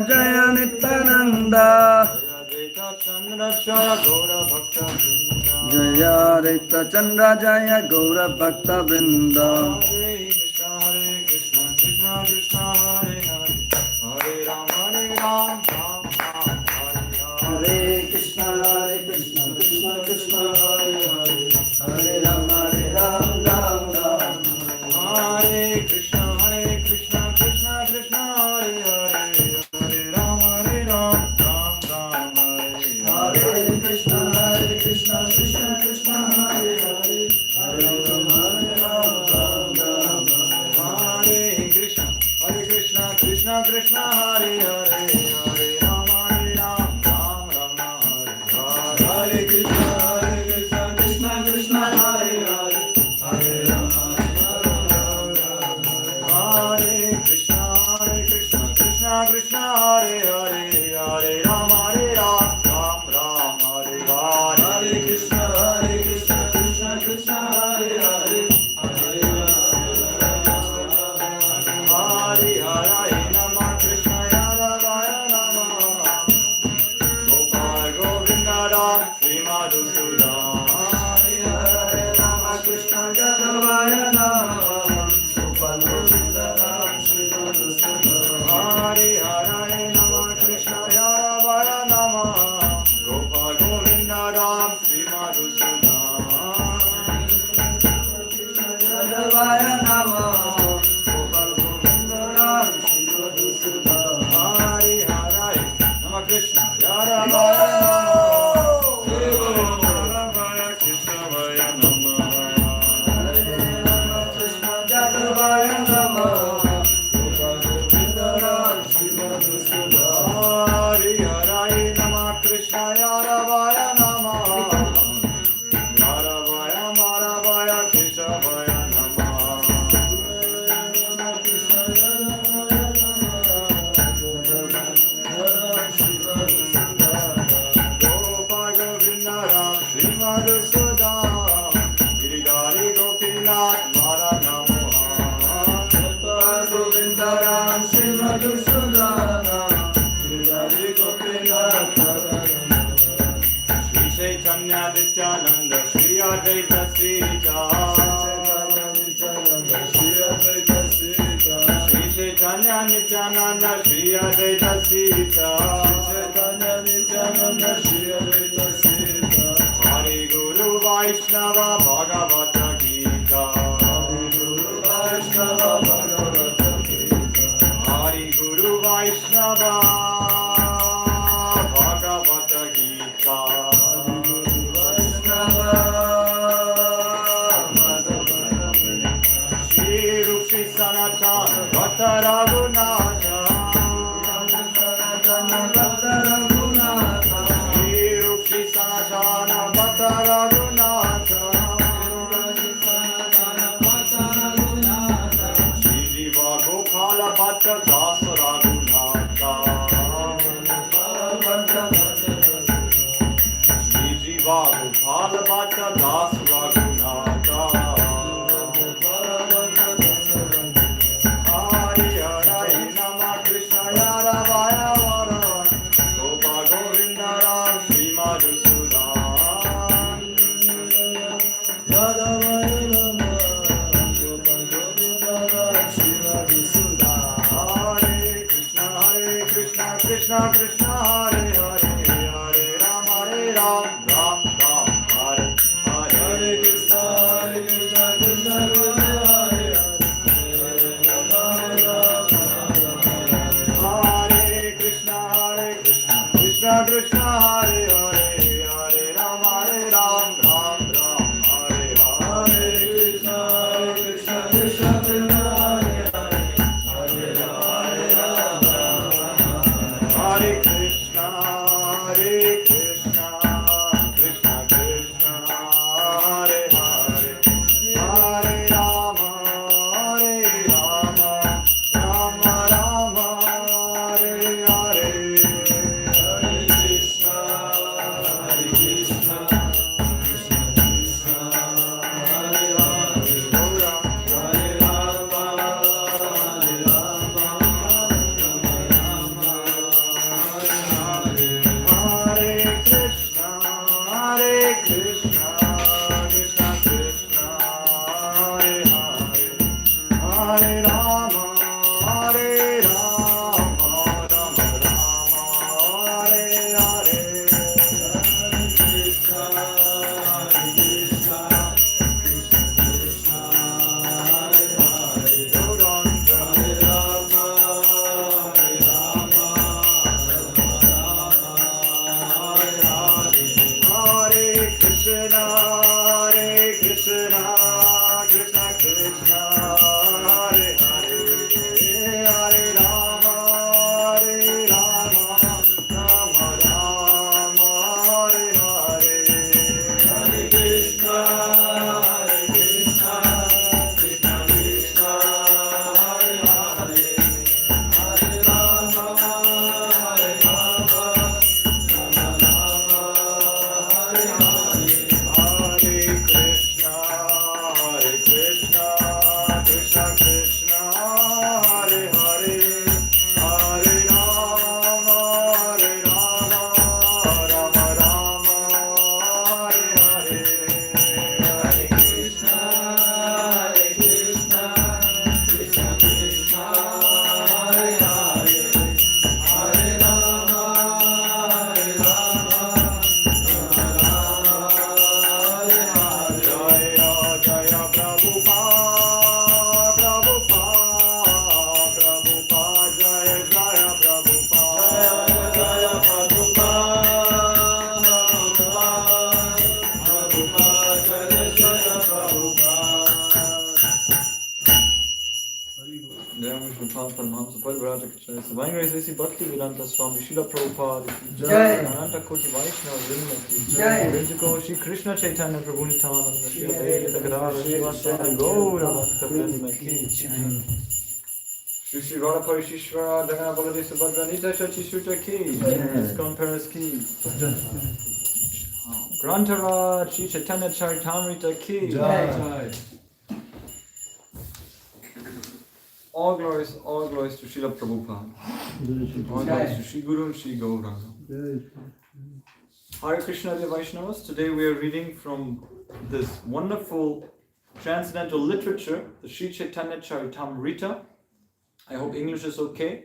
Jaya Nityananda Jaya Rita Chandra Jaya Gaura Bhakta Vrinda Hare Krishna Krishna Krishna Hare Hare Hare Ram Hare Ram Ram Ram Hare Hare Hare Krishna Krishna Krishna Hare Hare Hare Ram Ram Ram Hare Krishna Krishna Krishna Hare Hare Hare Ram Ram Ram Hare Hare Krishna Krishna Krishna Hare Hare Hare Ram Ram Hare Krishna Krishna Krishna Hare Hare Hare Ram Ram Ram Hare Hare Hare Krishna Krishna Krishna Hare Hare Hare Ram Hare Krishna Krishna Krishna Hare Hare Hare Ram Ram Ram Hare Hare Hare Krishna Krishna Krishna Hare Hare Hare Hare Hare Namah Krishna Yadavaya Namah Gopal Govinda Ram Sri Madhusudan Hare Rama Krishna Yadavaya Namah Gopal Govinda Ram Sri Madhusudan Hare Hare Namah Krishna Yadavaya Namah Gopal Govinda Ram Sri Madhusudan Yadavaya Namah Gopal Govinda Ram Sri Madhusudan Hare Hare Namah Krishna Yadavaya Namah Krishna Vaya Namah Hare Rama Krishna Yadavaya Namah Gopal Govinda Ram Sri Madhusudan Hare Hare Namah Krishna Yadavaya Namah Yadavaya Maravaya Keshavaya Namah Gopal Govinda Ram Sri Madhusudan Giridhari Gopinath Mara Namoha Govinda Ram Sri Madhusudan Giridhari Gopinath Shri Chaitanya Nityananda Shri Advaita Sita Shri Chaitanya Nityananda Shri Advaita Sita Hari Guru Vaishnava Bhagavata Gita Hari Guru Vaishnava Bhagavata Gita Shri Rupi Sanatan Bhatta Raghunatha Shri Rupi Sanatan Bhatta Raghunatha Shri Jiva Gopala Bhatta Das Raghunatha Shri Jiva Gopala Bhatta Das Raghunatha Hare Hare Namah Krishna Yadavaya Vara Gopal Govinda Ram Sri Madhusudan Hare Krishna Krishna Krishna Hare Hare Hare Ram Ram Ram Hare Hare Krishna Krishna Krishna Hare Krishna Krishna Krishna Hare Hare Hare Ram Ram Ram Hare Hare Krishna Krishna Krishna Hare Krishna Krishna Krishna Hare Hare Hare Rama Rama Rama Hare Hare Hare Krishna Paramahamsa Parivraja Krishna Divine Grace A.C. Bhakti Vedanta Swami Srila Prabhupada ki Jai. Ananta Koti Vaishnava Vrinda ki Jai. Vrinda Shri Krishna Chaitanya Prabhu Nityananda Shri Advaita Gadadhara Srivastava Gaura Bhakta Vrinda ki Shri Shri Radha Parisisvara Mandir Nita Shachi Sutra ki ISKCON Paris ki Grantharaj Shri Chaitanya Charitamrita ki Jai. All glories to Srila Prabhupada. All glories to Shri Guru and Shri Gauranga. Hare Krishna dear Vaishnavas. Today we are reading from this wonderful transcendental literature, the Shri Chaitanya Charitamrita. I hope English is okay.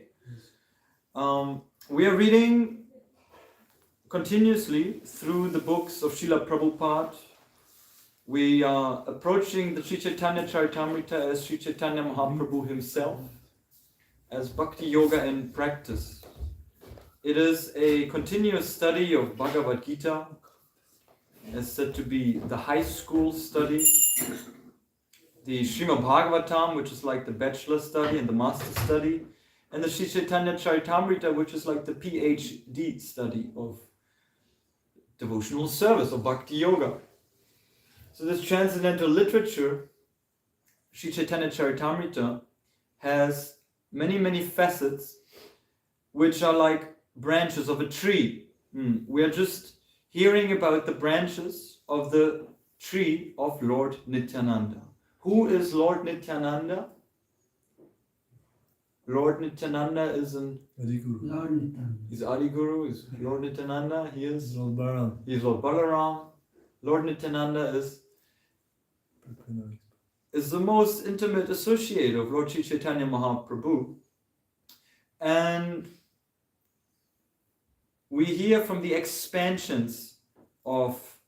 We are reading continuously through the books of Srila Prabhupada. We are approaching the Sri Chaitanya Charitamrita as Sri Chaitanya Mahaprabhu himself, as Bhakti Yoga in practice. It is a continuous study of Bhagavad Gita, as said to be the high school study, the Srimad Bhagavatam, which is like the bachelor study and the master study, and the Sri Chaitanya Charitamrita, which is like the PhD study of devotional service, of Bhakti Yoga. So this transcendental literature, Sri Chaitanya Charitamrita, has many facets which are like branches of a tree. We are just hearing about the branches of the tree of Lord Nityananda. Who is Lord Nityananda? Lord Nityananda is an He's Adi Guru, is Lord Nityananda, he is Lord Balaram. Lord Nityananda is the most intimate associate of Lord Sri Chaitanya Mahaprabhu. And we hear from the expansions of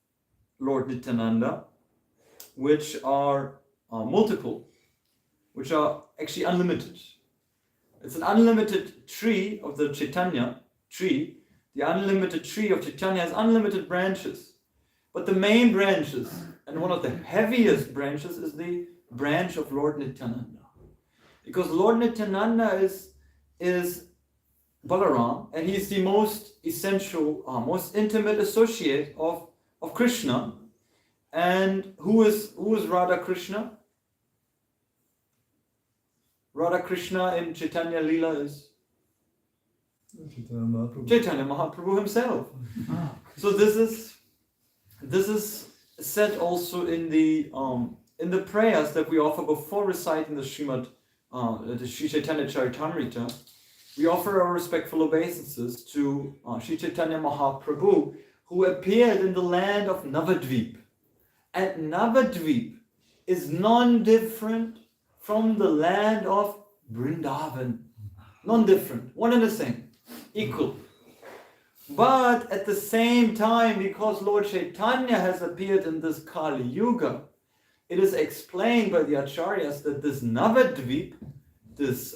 Lord Nityananda, which are multiple, which are actually unlimited. It's an unlimited tree of the Chaitanya tree. The unlimited tree of Chaitanya has unlimited branches. But the main branches, and one of the heaviest branches, is the branch of Lord Nityananda. Because Lord Nityananda is Balaram, and he is the most essential, most intimate associate of Krishna. And who is Radha Krishna? Radha Krishna in Chaitanya Leela is Chaitanya Mahaprabhu himself. So this is said also in the prayers that we offer before reciting the Sri Chaitanya Charitamrita. We offer our respectful obeisances to Sri Chaitanya Mahaprabhu, who appeared in the land of Navadvip. And Navadvip is non-different from the land of Vrindavan. Non-different, one and the same, equal. But at the same time, because Lord Chaitanya has appeared in this Kali Yuga, it is explained by the Acharyas that this Navadvip, this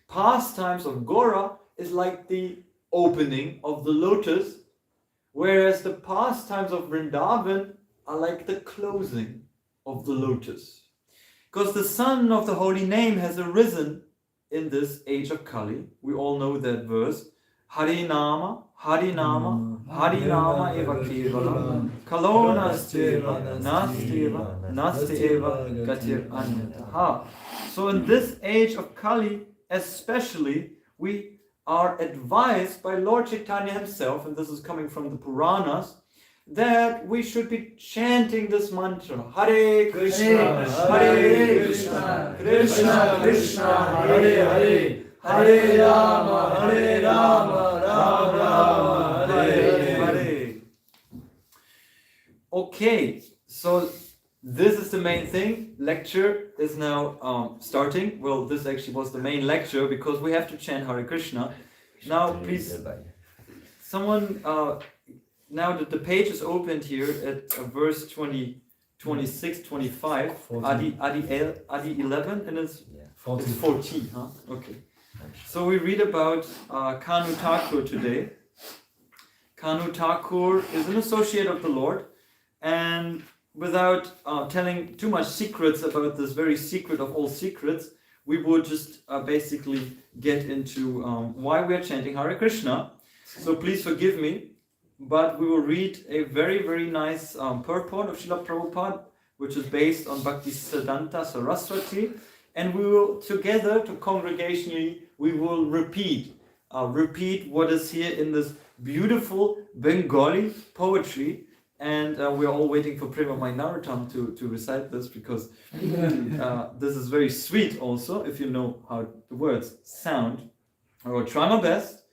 pastimes of Gora, is like the opening of the lotus, whereas the pastimes of Vrindavan are like the closing of the lotus. Because the sun of the holy name has arisen in this age of Kali. We all know that verse. Harinama, Harinama, Harinama eva kevala, Kalo nasteva, nasteva, nasteva, gatir anyataha. So in this age of Kali, especially, we are advised by Lord Chaitanya himself, and this is coming from the Puranas, that we should be chanting this mantra, Hare Krishna, Hare Krishna, Krishna Krishna, Hare Hare, Hare Rama, Hare Rama, Rama Rama, Hare Hare. Okay, so this is the main thing. Lecture is now starting. Well, this actually was the main lecture because we have to chant Hare Krishna. Now, please, someone... now that the page is opened here at verse 26, 25, Adi 11, and it's 14, huh? Okay. So we read about Kanu Thakur today. Kanu Thakur is an associate of the Lord, and without telling too much secrets about this very secret of all secrets, we will just basically get into why we are chanting Hare Krishna. So please forgive me, but we will read a very, very nice purport of Srila Prabhupada, which is based on Bhaktisiddhanta Saraswati, and we will together, to congregationally, we will repeat what is here in this beautiful Bengali poetry, and we are all waiting for Prema Mainaratam to recite this, because this is very sweet also, if you know how the words sound. I will try my best,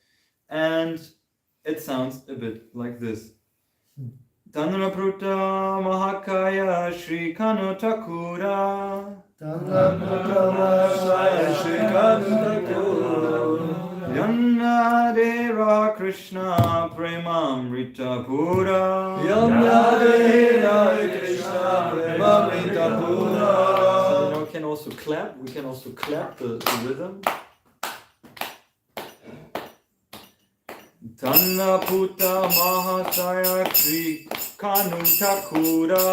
and it sounds a bit like this. Tanrapruta Mahakaya Shri Kano Thakura Yannadera Krishna Premamrita Pura Yannadera Krishna Premamrita Pura. So now we can also clap the rhythm. Tanna Puta Mahasaya Shri Kanu Thakura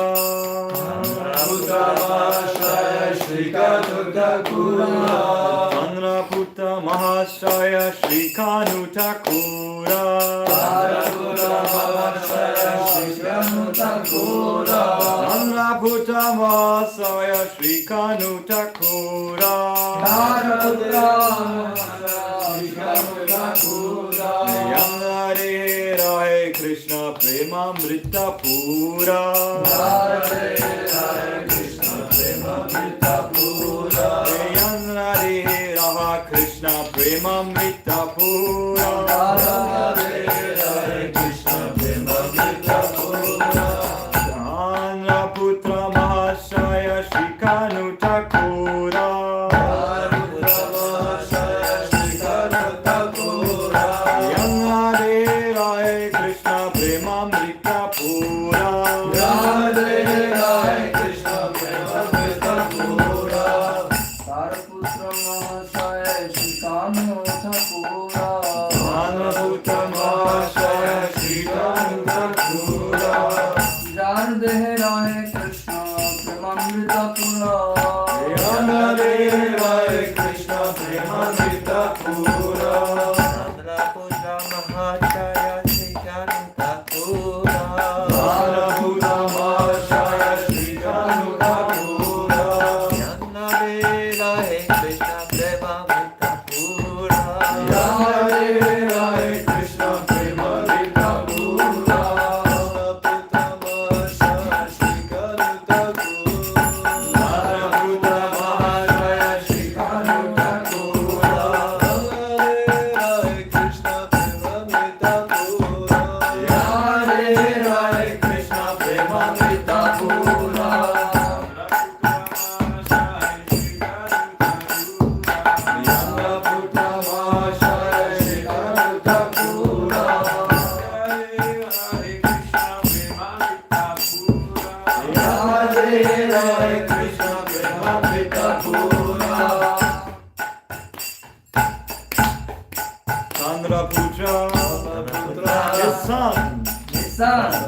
Puta Mahasaya Shri Kanu Thakura Tanna Puta Mahasaya Shri Kanu Thakura Puta Mahasaya Shri Kanu Thakura Tanna Puta Mahasaya Shri Kanu Thakura Hare Hare Krishna Premamrita Pura Hare Krishna Premamrita Pura Hare Hare Krishna Premamrita Pura Hare Krishna Premamrita Pura Tanna Putra Mahashaya Shri Kanu Thakura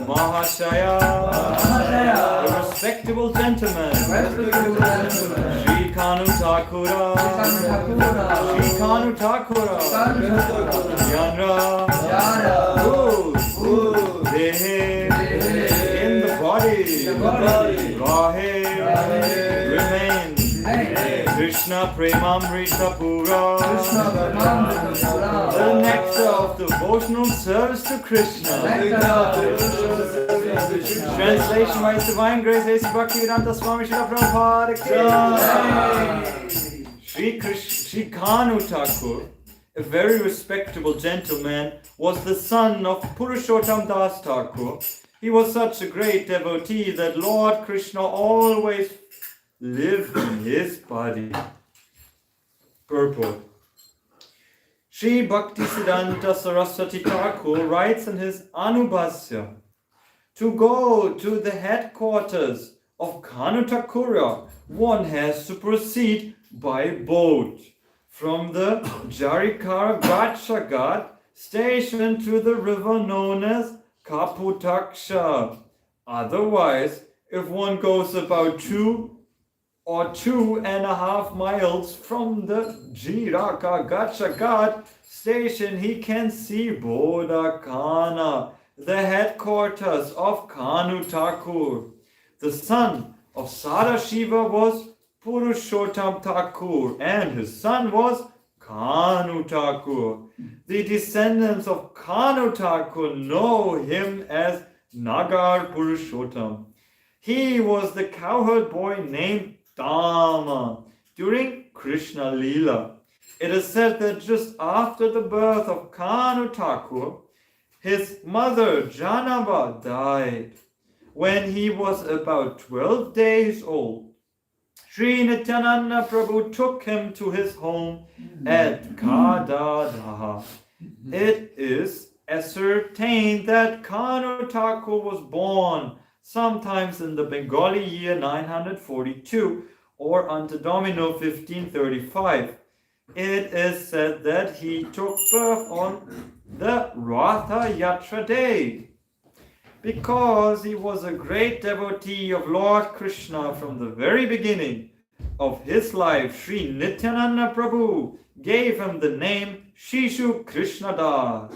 Mahashaya, a respectable gentleman, Shri Kanu Thakura, Shri Kanu Thakura, Yanra, who, Dehe, in the body, Vahe, remain, Krishna Premamrita Pura, the nectar of devotional service to Krishna. Translation by His Divine Grace A.C. Bhaktivedanta Swami Srila Prabhupada ki Jai. Shri Kanu Thakur, a very respectable gentleman, was the son of Purushottam Das Thakur. He was such a great devotee that Lord Krishna always lived in his body. Purport. Sri Bhaktisiddhanta Saraswati Thakur writes in his Anubhasya, to go to the headquarters of Kanu Thakura, one has to proceed by boat from the Jarikara Gatchagat station to the river known as Kaputaksha. Otherwise, if one goes about 2 or 2.5 miles from the Jiraka Ghat station, he can see Bodhakana, the headquarters of Kanu Thakur. The son of Sadashiva was Purushottam Thakur, and his son was Kanu Thakur. The descendants of Kanu Thakur know him as Nagar Purushottam. He was the cowherd boy named Dama during Krishna Leela. It is said that just after the birth of Kanu Thakur, his mother Janava died. When he was about 12 days old, Sri Nityananda Prabhu took him to his home at Kadadaha. It is ascertained that Kanu Thakur was born sometimes in the Bengali year 942 or Ante Domino 1535. It is said that he took birth on the Ratha Yatra day. Because he was a great devotee of Lord Krishna from the very beginning of his life, Sri Nityananda Prabhu gave him the name Shishu Krishnadas.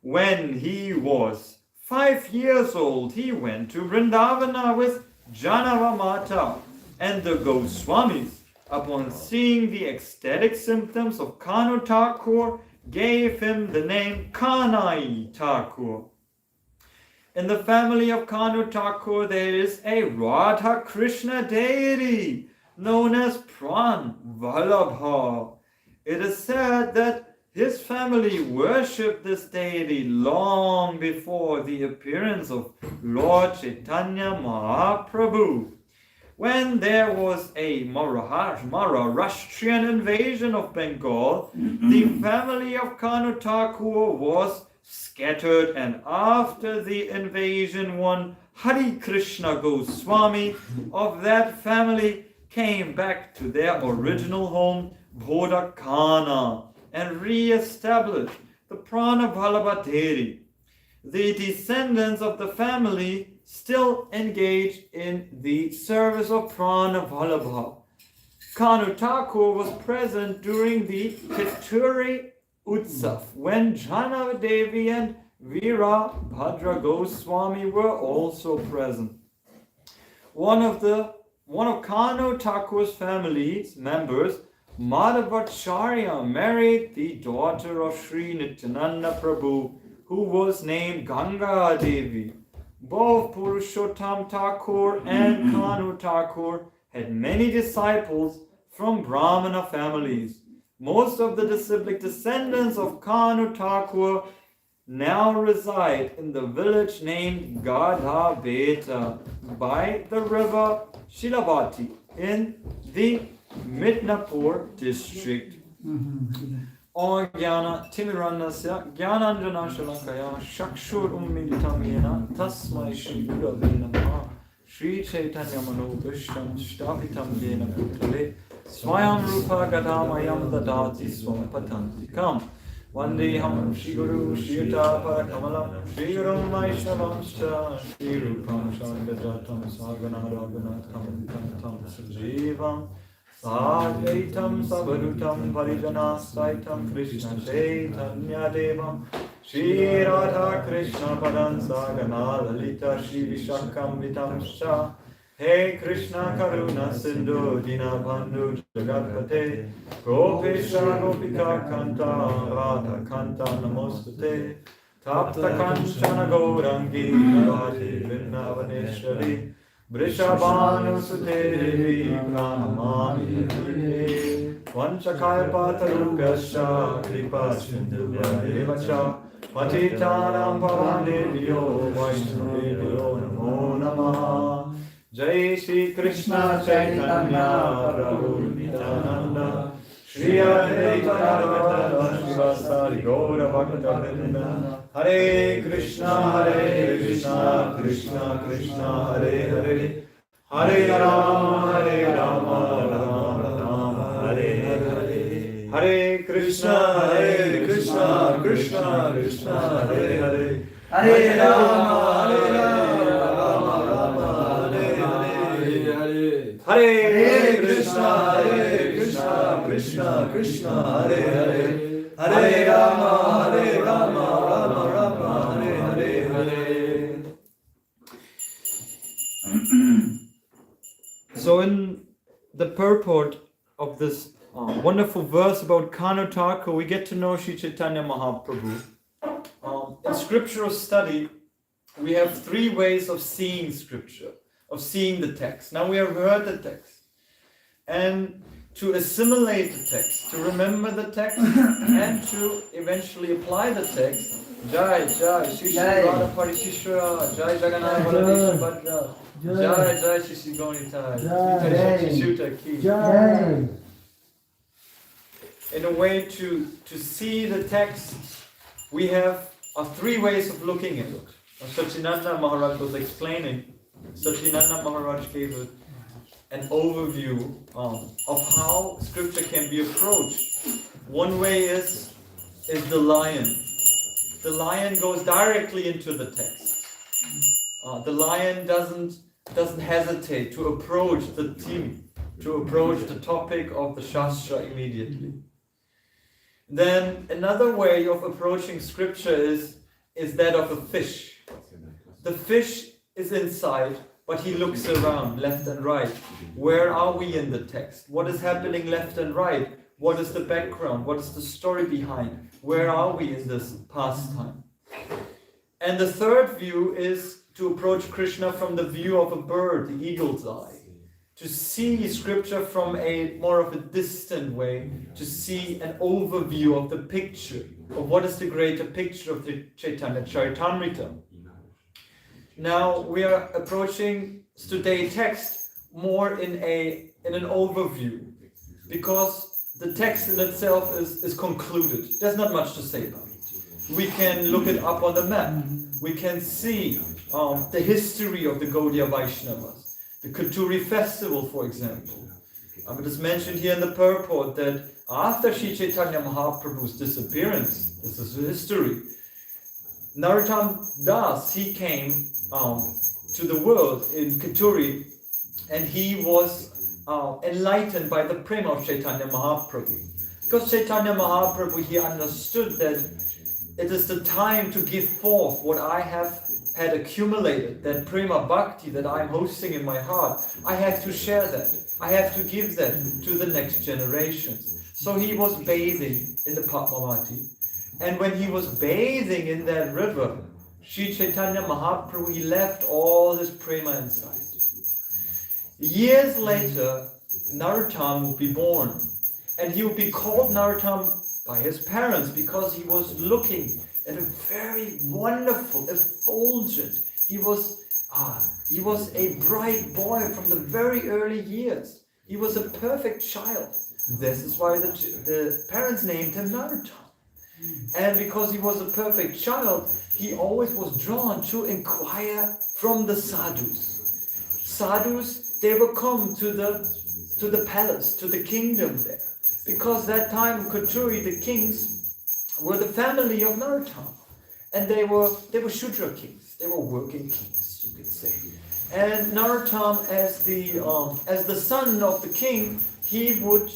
When he was 5 years old, he went to Vrindavana with Janava Mata and the Goswamis. Upon seeing the ecstatic symptoms of Kanu Thakur, gave him the name Kanai Thakur. In the family of Kanu Thakur, there is a Radha Krishna deity known as Pran Vallabha. It is said that his family worshipped this deity long before the appearance of Lord Chaitanya Mahaprabhu. When there was a Maharashtrian invasion of Bengal, the family of Kanu Thakur was scattered, and after the invasion, one Hari Krishna Goswami of that family came back to their original home, Bodhakana, and re-established the Pranavallabha deity. The descendants of the family still engaged in the service of Pranavallabha. Kanu Thakur was present during the Keturi Utsav, when Janavadevi and Virabhadra Goswami were also present. One of Kanu Thakur's family's members, Madhavacharya, married the daughter of Sri Nityananda Prabhu, who was named Ganga Devi. Both Purushottam Thakur and Kanu Thakur had many disciples from Brahmana families. Most of the disciplic descendants of Kanu Thakur now reside in the village named Gadha Beta by the river Shilavati in the Midnapur district. Om Jnana Timirannasya Jnananjana Shalakaya Shakshur Ummilitam Yena Tasmai Shri Gurave Namaha Shri Chaitanya Mano Vishram Shtapitam Yena Bhutale Swayam Rupa Gadamayam Dadati Swam Patantikam Vandeham Shri Guru Shri Tapa Kamalam Shri Gurum Vaishnavamscha Shri Rupam Shangajatam Sagana Raghunatham Kantam Sajivam Sadvaitam Savarutam Parijana Saitam Krishna Chaitanya Devam Shri Radha Krishna Padan Sagana Lalita Shri Vishakam Vitamsha Hey Krishna Karuna Sindhu Dinabandhu Jagatpate Gopesha Gopika Kanta Radha Kanta Namostate Tapta Kanchana Gaurangi Radhe Vrindavaneshwari Vrishabhanu Sute Devi Pranamami Vanchakalpatarukasya Kripa Sindhuvya Patitanam Pavanebhyo Vaishnavebhyo Namo Namaha Jai Shri Krishna Chaitanya Prabhu Nityananda Shri Advaita Gadadhara Srivastari Gaura Bhakta Hare Krishna Krishna Krishna Hare Hare Hare Rama Rama Hare Hare Hare Krishna Krishna Krishna Hare Hare Hare Rama Rama Hare Hare Hare Krishna, Hare Krishna, Krishna Krishna, Hare Hare, Hare Rama, Rama Rama, Hare Hare. So in the purport of this wonderful verse about Kanutaka, we get to know Sri Chaitanya Mahaprabhu. In scriptural study, we have three ways of seeing scripture, of seeing the text. Now we have heard the text. And to assimilate the text, to remember the text, and to eventually apply the text, Jai, Jai, Shri Shri Radha Parisisvara, Jai Jagannath Baladesh Bhadra, Jai, Jai, Shri Shri Gaunitai, Shri Shuta Ki. Jai. In a way to see the text, we have three ways of looking at it. Sachinanda Maharaj was explaining, Sachinanda Maharaj gave an overview of how scripture can be approached. One way is the lion. The lion goes directly into the text. The lion doesn't hesitate to approach the theme, to approach the topic of the Shastra immediately. Then another way of approaching scripture is that of a fish. The fish is inside, but he looks around left and right. Where are we in the text? What is happening left and right? What is the background? What is the story behind? Where are we in this pastime? And the third view is to approach Krishna from the view of a bird, the eagle's eye. To see scripture from a more of a distant way, to see an overview of the picture, of what is the greater picture of the Chaitanya Charitamrita. Now we are approaching today's text more in an overview, because the text in itself is concluded. There's not much to say about it. We can look it up on the map. We can see the history of the Gaudiya Vaishnavas. The Katuri festival, for example. It is mentioned here in the purport that after Sri Chaitanya Mahaprabhu's disappearance, this is history, Narottam Das, he came to the world in Katuri, and he was enlightened by the prema of Chaitanya Mahaprabhu. Because Chaitanya Mahaprabhu, he understood that it is the time to give forth what I have had accumulated, that prema bhakti that I'm hosting in my heart. I have to share that. I have to give that to the next generations. So he was bathing in the Padmavati. And when he was bathing in that river, Sri Chaitanya Mahaprabhu, he left all his prema inside. Years later, Narottam would be born. And he would be called Narottam by his parents because he was looking at a very wonderful, effulgent. He was a bright boy from the very early years. He was a perfect child. This is why the parents named him Narottam. And because he was a perfect child, he always was drawn to inquire from the sadhus. Sadhus, they would come to the palace, to the kingdom there. Because that time Katuri, the kings, were the family of Narottam. And they were Shudra kings. They were working kings, you could say. And Narottam, as the son of the king, he would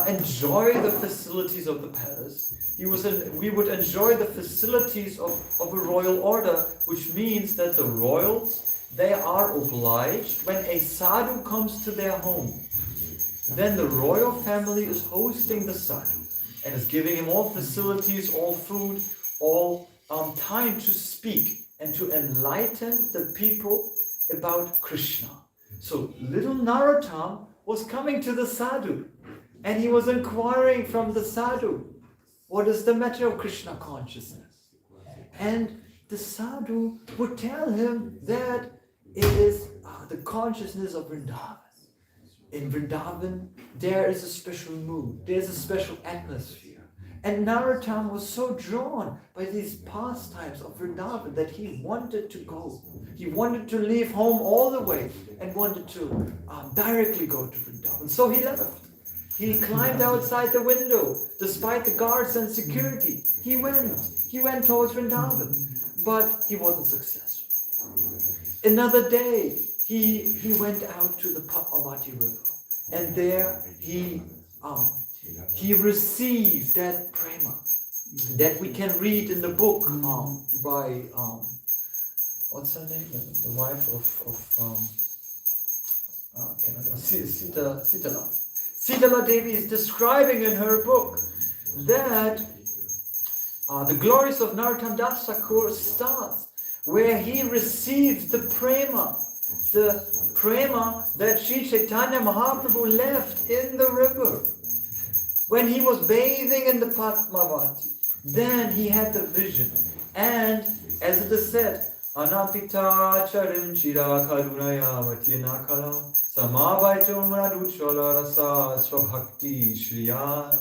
enjoy the facilities of the palace. We would enjoy the facilities of a royal order, which means that the royals, they are obliged, when a sadhu comes to their home, then the royal family is hosting the sadhu and is giving him all facilities, all food, all time to speak and to enlighten the people about Krishna. So little Narottam was coming to the sadhu and he was inquiring from the sadhu, what is the matter of Krishna consciousness? And the sadhu would tell him that it is the consciousness of Vrindavan. In Vrindavan, there is a special mood, there's a special atmosphere. And Narottam was so drawn by these pastimes of Vrindavan that he wanted to go. He wanted to leave home all the way and wanted to directly go to Vrindavan. So he left. He climbed outside the window, despite the guards and security. He went towards Vrindavan, but he wasn't successful. Another day, he went out to the Padmavati river, and there he received that prema that we can read in the book by what's her name? The wife of Sitala. Sitala Devi is describing in her book that the glories of Narottam Das Thakur starts where he receives the prema that Sri Chaitanya Mahaprabhu left in the river. When he was bathing in the Padmavati, then he had the vision. And as it is said, Anapita charim chira karunaya vatyena kala samabhaitum raduchola rasa svabhakti shriyar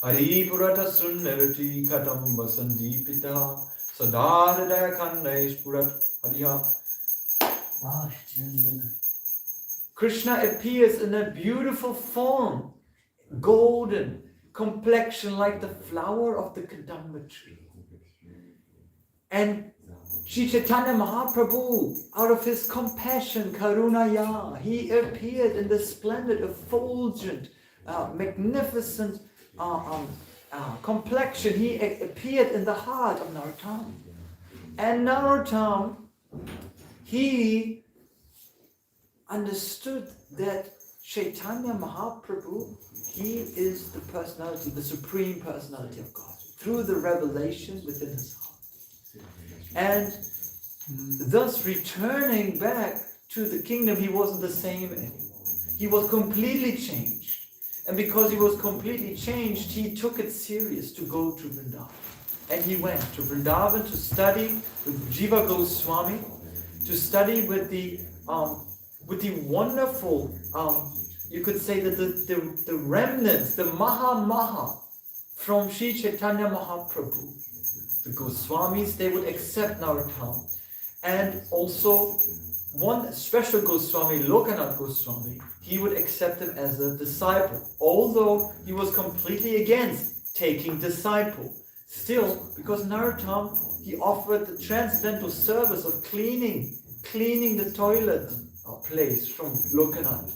Hari purata sunnavati katam vasandipita sadharadaya kandaish purat hariha. Krishna appears in a beautiful form, golden complexion like the flower of the kadamba tree. And Sri Chaitanya Mahaprabhu, out of his compassion, karunaya, he appeared in the splendid, effulgent, magnificent complexion. He appeared in the heart of Narottam. And Narottam, he understood that Chaitanya Mahaprabhu, he is the personality, the supreme personality of God, through the revelation within his heart. And thus returning back to the kingdom, he wasn't the same anymore. He was completely changed. And because he was completely changed, he took it serious to go to Vrindavan. And he went to Vrindavan to study with Jiva Goswami, to study with the wonderful, you could say that the remnants, the Maha from Sri Chaitanya Mahaprabhu. The Goswamis, they would accept Narottam. And also, one special Goswami, Lokanath Goswami, he would accept him as a disciple. Although he was completely against taking disciple. Still, because Narottam, he offered the transcendental service of cleaning the toilet place from Lokanath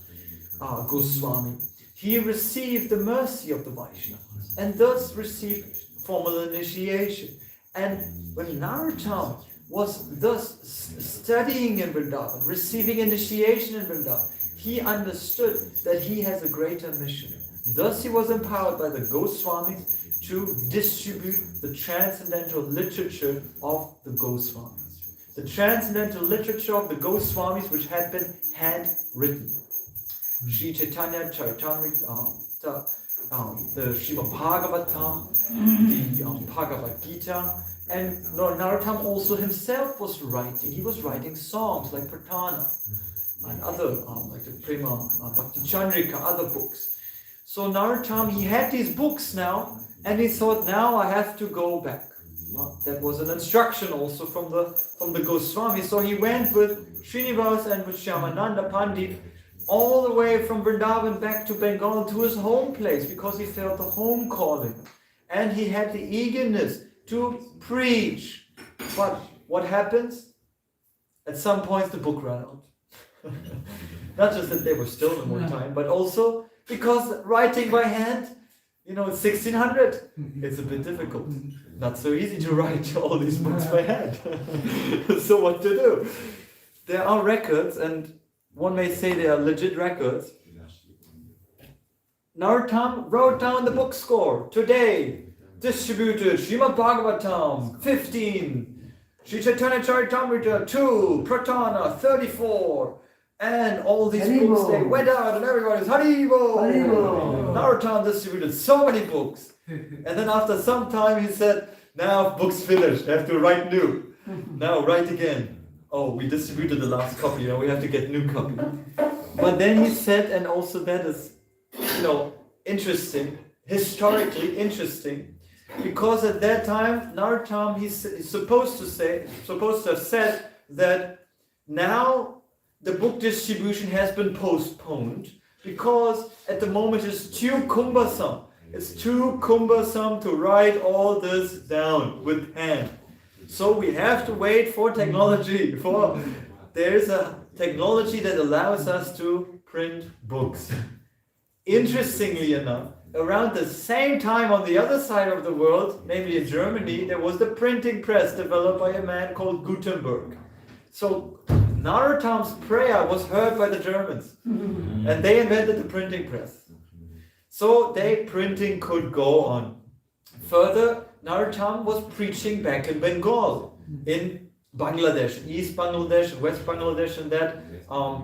Goswami. He received the mercy of the Vaishnavas and thus received formal initiation. And when Narottam was thus studying in Vrindavan, receiving initiation in Vrindavan, he understood that he has a greater mission. Thus he was empowered by the Goswamis to distribute the transcendental literature of the Goswamis. The transcendental literature of the Goswamis which had been handwritten. Sri Chaitanya Charitamrita, the Srimad Bhagavatam, the Bhagavad Gita, and Narottam also himself was writing. He was writing songs like Pratana and other, like the Prema, Bhakti Chandrika, other books. So Narottam, he had these books now, and he thought, now I have to go back. That was an instruction also from the Goswami. So he went with Srinivas and with Shyamananda Pandit all the way from Vrindavan back to Bengal to his home place because he felt the home calling. And he had the eagerness to preach. But what happens? At some point the book ran out. Not just that they were stolen one time, but also because writing by hand, it's 1600. It's a bit difficult. Not so easy to write all these books by hand. So what to do? There are records, and one may say they are legit records. Narottam wrote down the book score. Today, distributed Srimad Bhagavatam 15, Sri Chaitanya Charitamrita 2, Pratana 34, and all these books, they went out and everybody's Haribo! Narottam distributed so many books. And then after some time he said, now book's finished, I have to write new. Now write again. Oh, we distributed the last copy, we have to get new copy. But then he said, and also that is, interesting, historically interesting, because at that time, Narottam, he's supposed to have said that now the book distribution has been postponed because at the moment it's too cumbersome. It's too cumbersome to write all this down with hand. So we have to wait for technology. There's a technology that allows us to print books. Interestingly enough, around the same time on the other side of the world, namely in Germany, there was the printing press developed by a man called Gutenberg. So Narottam's prayer was heard by the Germans, and they invented the printing press. So printing could go on. Further, Narottam was preaching back in Bengal, in Bangladesh, East Bangladesh, and West Bangladesh, and that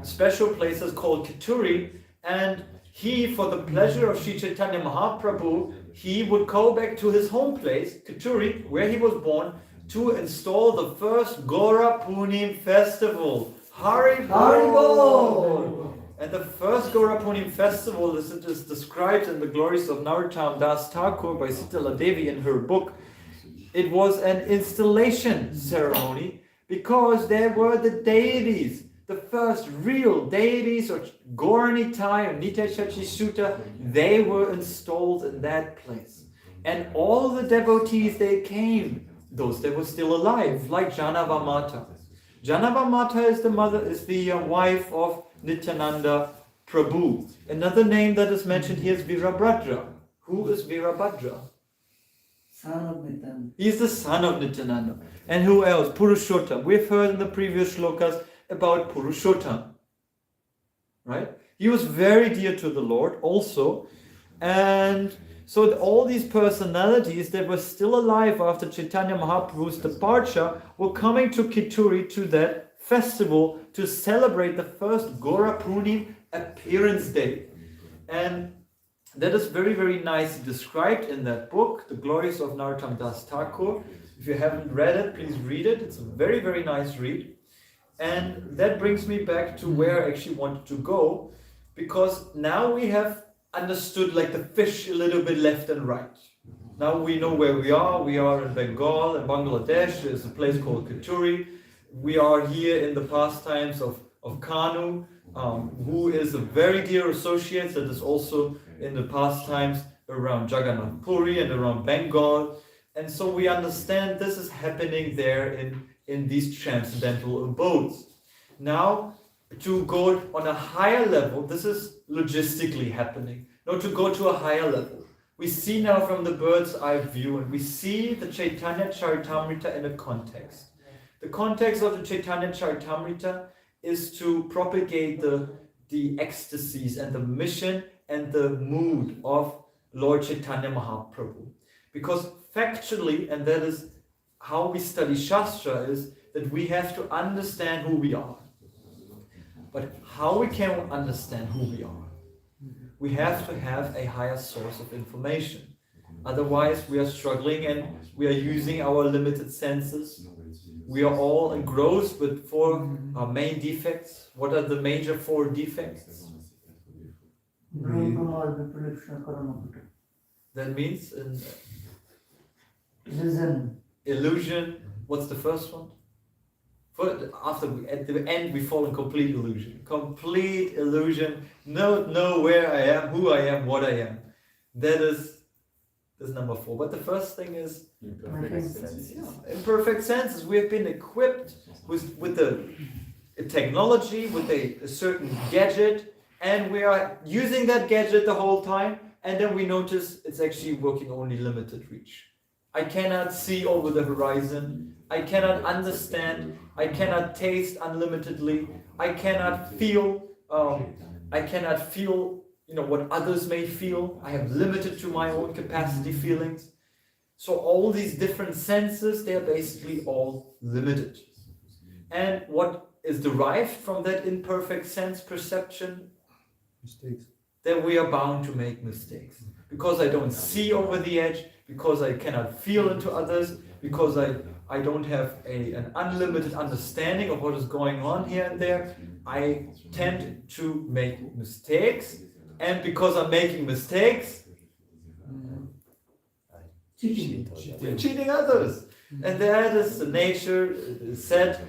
special places called Kituri. And he, for the pleasure of Sri Chaitanya Mahaprabhu, he would go back to his home place, Kituri, where he was born, to install the first Gora Punim festival. Hari Bol! And the first Gora Punim festival, as it is described in the Glories of Narottam Das Thakur by Sitala Devi in her book, it was an installation ceremony because there were the deities, the first real deities of Gauranitai and Nitai Sutta, they were installed in that place. And all the devotees, they came, those that were still alive, like Janava Mata. Janava Mata is the wife of Nityananda Prabhu. Another name that is mentioned here is Virabhadra. Who is Virabhadra? Son of Nityananda. He is the son of Nityananda. And who else? Purushottam. We've heard in the previous shlokas about Purushottam. Right? He was very dear to the Lord also. And so all these personalities that were still alive after Chaitanya Mahaprabhu's departure were coming to Kituri to that festival to celebrate the first Gora Punim appearance day. And that is very, very nicely described in that book, The Glories of Narottam Das Thakur. If you haven't read it, please read it. It's a very, very nice read. And that brings me back to where I actually wanted to go, because now we have understood like the fish a little bit left and right. Now we know where we are. We are in Bengal, in Bangladesh. There's a place called Kituri. We are here in the pastimes of Kanu, who is a very dear associate that is also in the pastimes around Jagannath Puri and around Bengal. And so we understand this is happening there in these transcendental abodes. Now, to go on a higher level, this is logistically happening. Now, to go to a higher level, we see now from the bird's eye view, and we see the Chaitanya Charitamrita in a context. The context of the Chaitanya Charitamrita is to propagate the ecstasies and the mission and the mood of Lord Chaitanya Mahaprabhu. Because factually, and that is how we study Shastra, is that we have to understand who we are. But how we can understand who we are? We have to have a higher source of information. Otherwise, we are struggling and we are using our limited senses. We are all engrossed with four main defects. What are the major four defects? That means illusion. What's the first one? At the end, we fall in complete illusion. Complete illusion. Know where I am, who I am, what I am. That's number 4. But the first thing is imperfect senses. Yeah, imperfect senses. We have been equipped with the technology, with a certain gadget, and we are using that gadget the whole time, and then we notice it's actually working only limited reach. I cannot see over the horizon. I cannot understand. I cannot taste unlimitedly. I cannot feel. What others may feel. I have limited to my own capacity feelings. So all these different senses, they are basically all limited. And what is derived from that imperfect sense perception? Mistakes. That we are bound to make mistakes. Because I don't see over the edge, because I cannot feel into others, because I don't have an unlimited understanding of what is going on here and there, I tend to make mistakes. And because I'm making mistakes, we're cheating others. And that is the nature said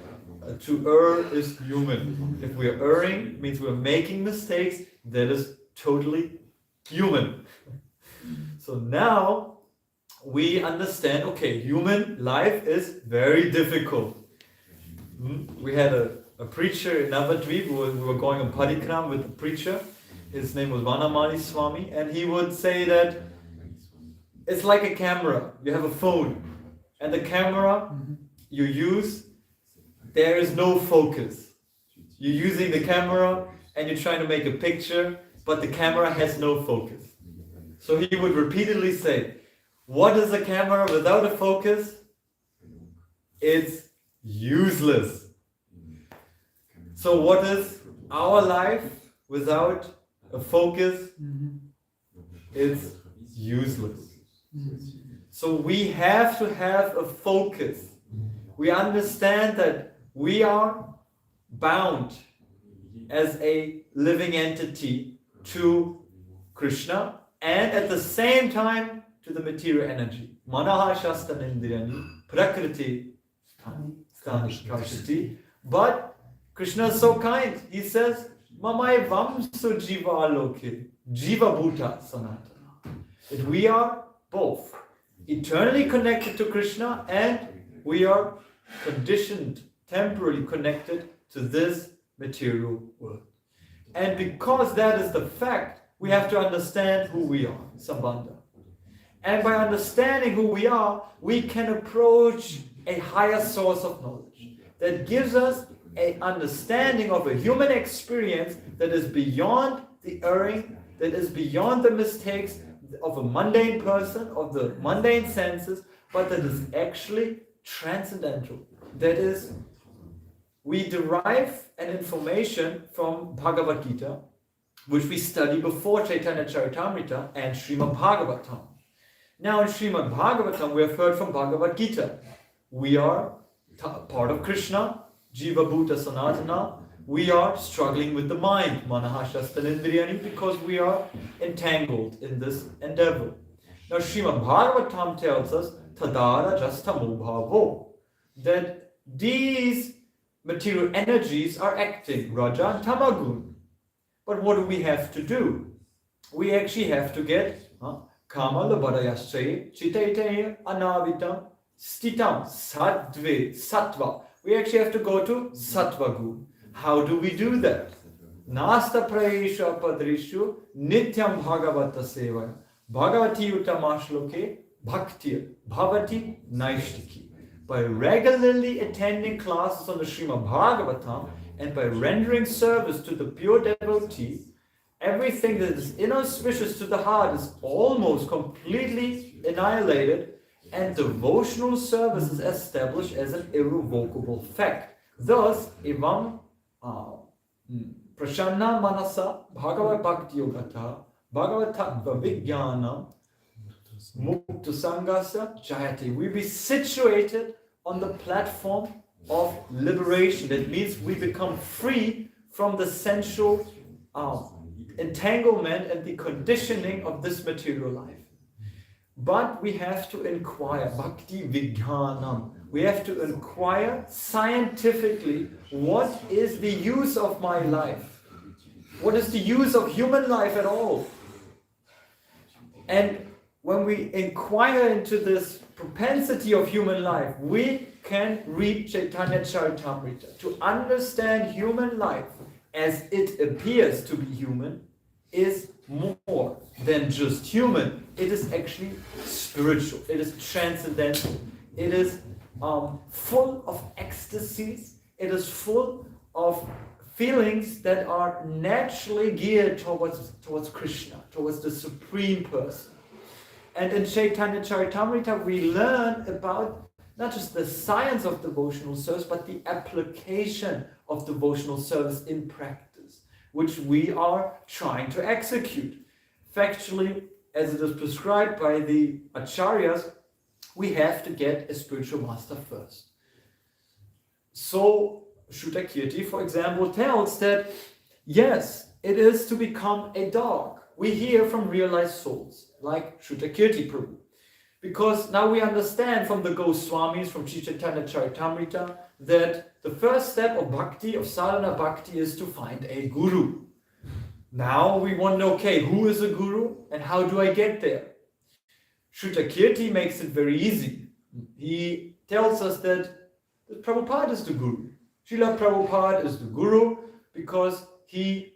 to err is human. If we're erring, it means we're making mistakes, that is totally human. So now we understand, okay, human life is very difficult. We had a preacher in Navadvip, we were going on Padikram with the preacher, his name was Vanamali Swami, and he would say that it's like a camera. You have a phone, and the camera you use, there is no focus. You're using the camera and you're trying to make a picture, but the camera has no focus. So he would repeatedly say, what is a camera without a focus? It's useless. So what is our life without a focus? It's useless. So we have to have a focus. We understand that we are bound as a living entity to Krishna and at the same time to the material energy. Manaha Shastan Indirani, Prakriti Stani Kashati. But Krishna is so kind. He says, Mamai Vamsu Jiva Aloke, Jiva Bhuta Sanatana. That we are both eternally connected to Krishna and we are conditioned, temporarily connected to this material world. And because that is the fact, we have to understand who we are, Sambandha. And by understanding who we are, we can approach a higher source of knowledge that gives us an understanding of a human experience that is beyond the erring, that is beyond the mistakes of a mundane person, of the mundane senses, but that is actually transcendental. That is, we derive an information from Bhagavad Gita, which we study before Chaitanya Charitamrita and Srimad Bhagavatam. Now in Srimad Bhagavatam, we have heard from Bhagavad Gita. We are part of Krishna, Jiva Bhuta Sanatana. We are struggling with the mind, Manaha Shastan Indriyani, because we are entangled in this endeavor. Now Srimad Bhagavatam tells us, Tadara Jastamo Bhavo, that these material energies are acting, Raja and Tamagun. But what do we have to do? We actually have to get Kama Labadayasya, Chitaitaya Anavitam, Stitam, Sadve, Sattva. We actually have to go to Sattva Gun. How do we do that? Nasta Praesha Padrishu Nityam Bhagavata Sevaya Bhagavati Utamashloke Bhaktir Bhavati Naishtiki. By regularly attending classes on the Srimad Bhagavatam and by rendering service to the pure devotee, everything that is inauspicious to the heart is almost completely annihilated and devotional service is established as an irrevocable fact. Thus, Evam Prashanna Manasa Bhagavad Bhakti Yogata Bhagavad Tattva Vijnanam Mukta Sangasa Jayati. We be situated on the platform of liberation. That means we become free from the sensual entanglement and the conditioning of this material life. But we have to inquire, Bhakti Vijnanam. We have to inquire scientifically, what is the use of my life? What is the use of human life at all? And when we inquire into this propensity of human life, we can read Chaitanya Charitamrita. To understand human life as it appears to be human is more than just human. It is actually spiritual. It is transcendental. It is full of ecstasies. It is full of feelings that are naturally geared towards Krishna, towards the Supreme Person. And in Chaitanya Charitamrita, we learn about not just the science of devotional service, but the application of devotional service in practice, which we are trying to execute. Factually, as it is prescribed by the Acharyas, we have to get a spiritual master first. So, Shrutakirti, for example, tells that, yes, it is to become a dog. We hear from realized souls, like Shrutakirti Prabhu. Because now we understand from the Goswamis, from Chaitanya Charitamrita, that the first step of bhakti, of sadhana bhakti, is to find a guru. Now we want to know, okay, who is a guru and how do I get there? Shrutakirti makes it very easy. He tells us that Prabhupada is the guru. Srila Prabhupada is the guru because he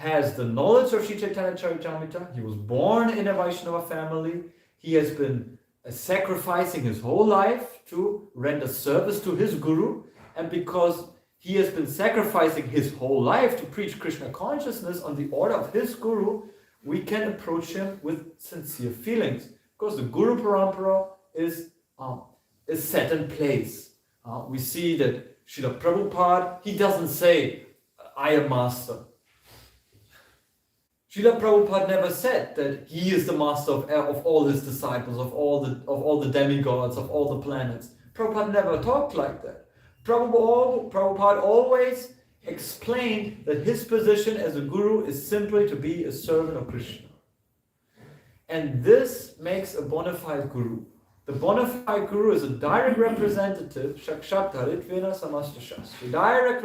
has the knowledge of Sri Chaitanya Charitamrita. He was born in a Vaishnava family. He has been sacrificing his whole life to render service to his Guru. And because he has been sacrificing his whole life to preach Krishna consciousness on the order of his Guru, we can approach him with sincere feelings. Because the Guru Parampara is set in place. We see that Srila Prabhupada, he doesn't say, I am master. Srila Prabhupada never said that he is the master of all his disciples, of all the demigods, of all the planets. Prabhupada never talked like that. Prabhupada always explained that his position as a guru is simply to be a servant of Krishna. And this makes a bona fide guru. The bona fide guru is a direct representative, Shakshat Dharitvena Samasta Shastra, direct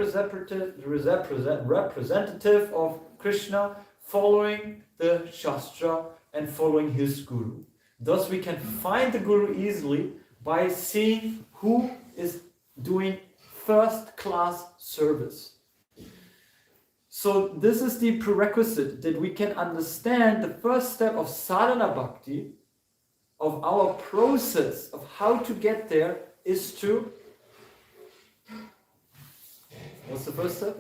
representative of Krishna, following the Shastra and following his Guru. Thus we can find the Guru easily by seeing who is doing first-class service. So this is the prerequisite, that we can understand the first step of sadhana bhakti, of our process of how to get there, is to... What's the first step?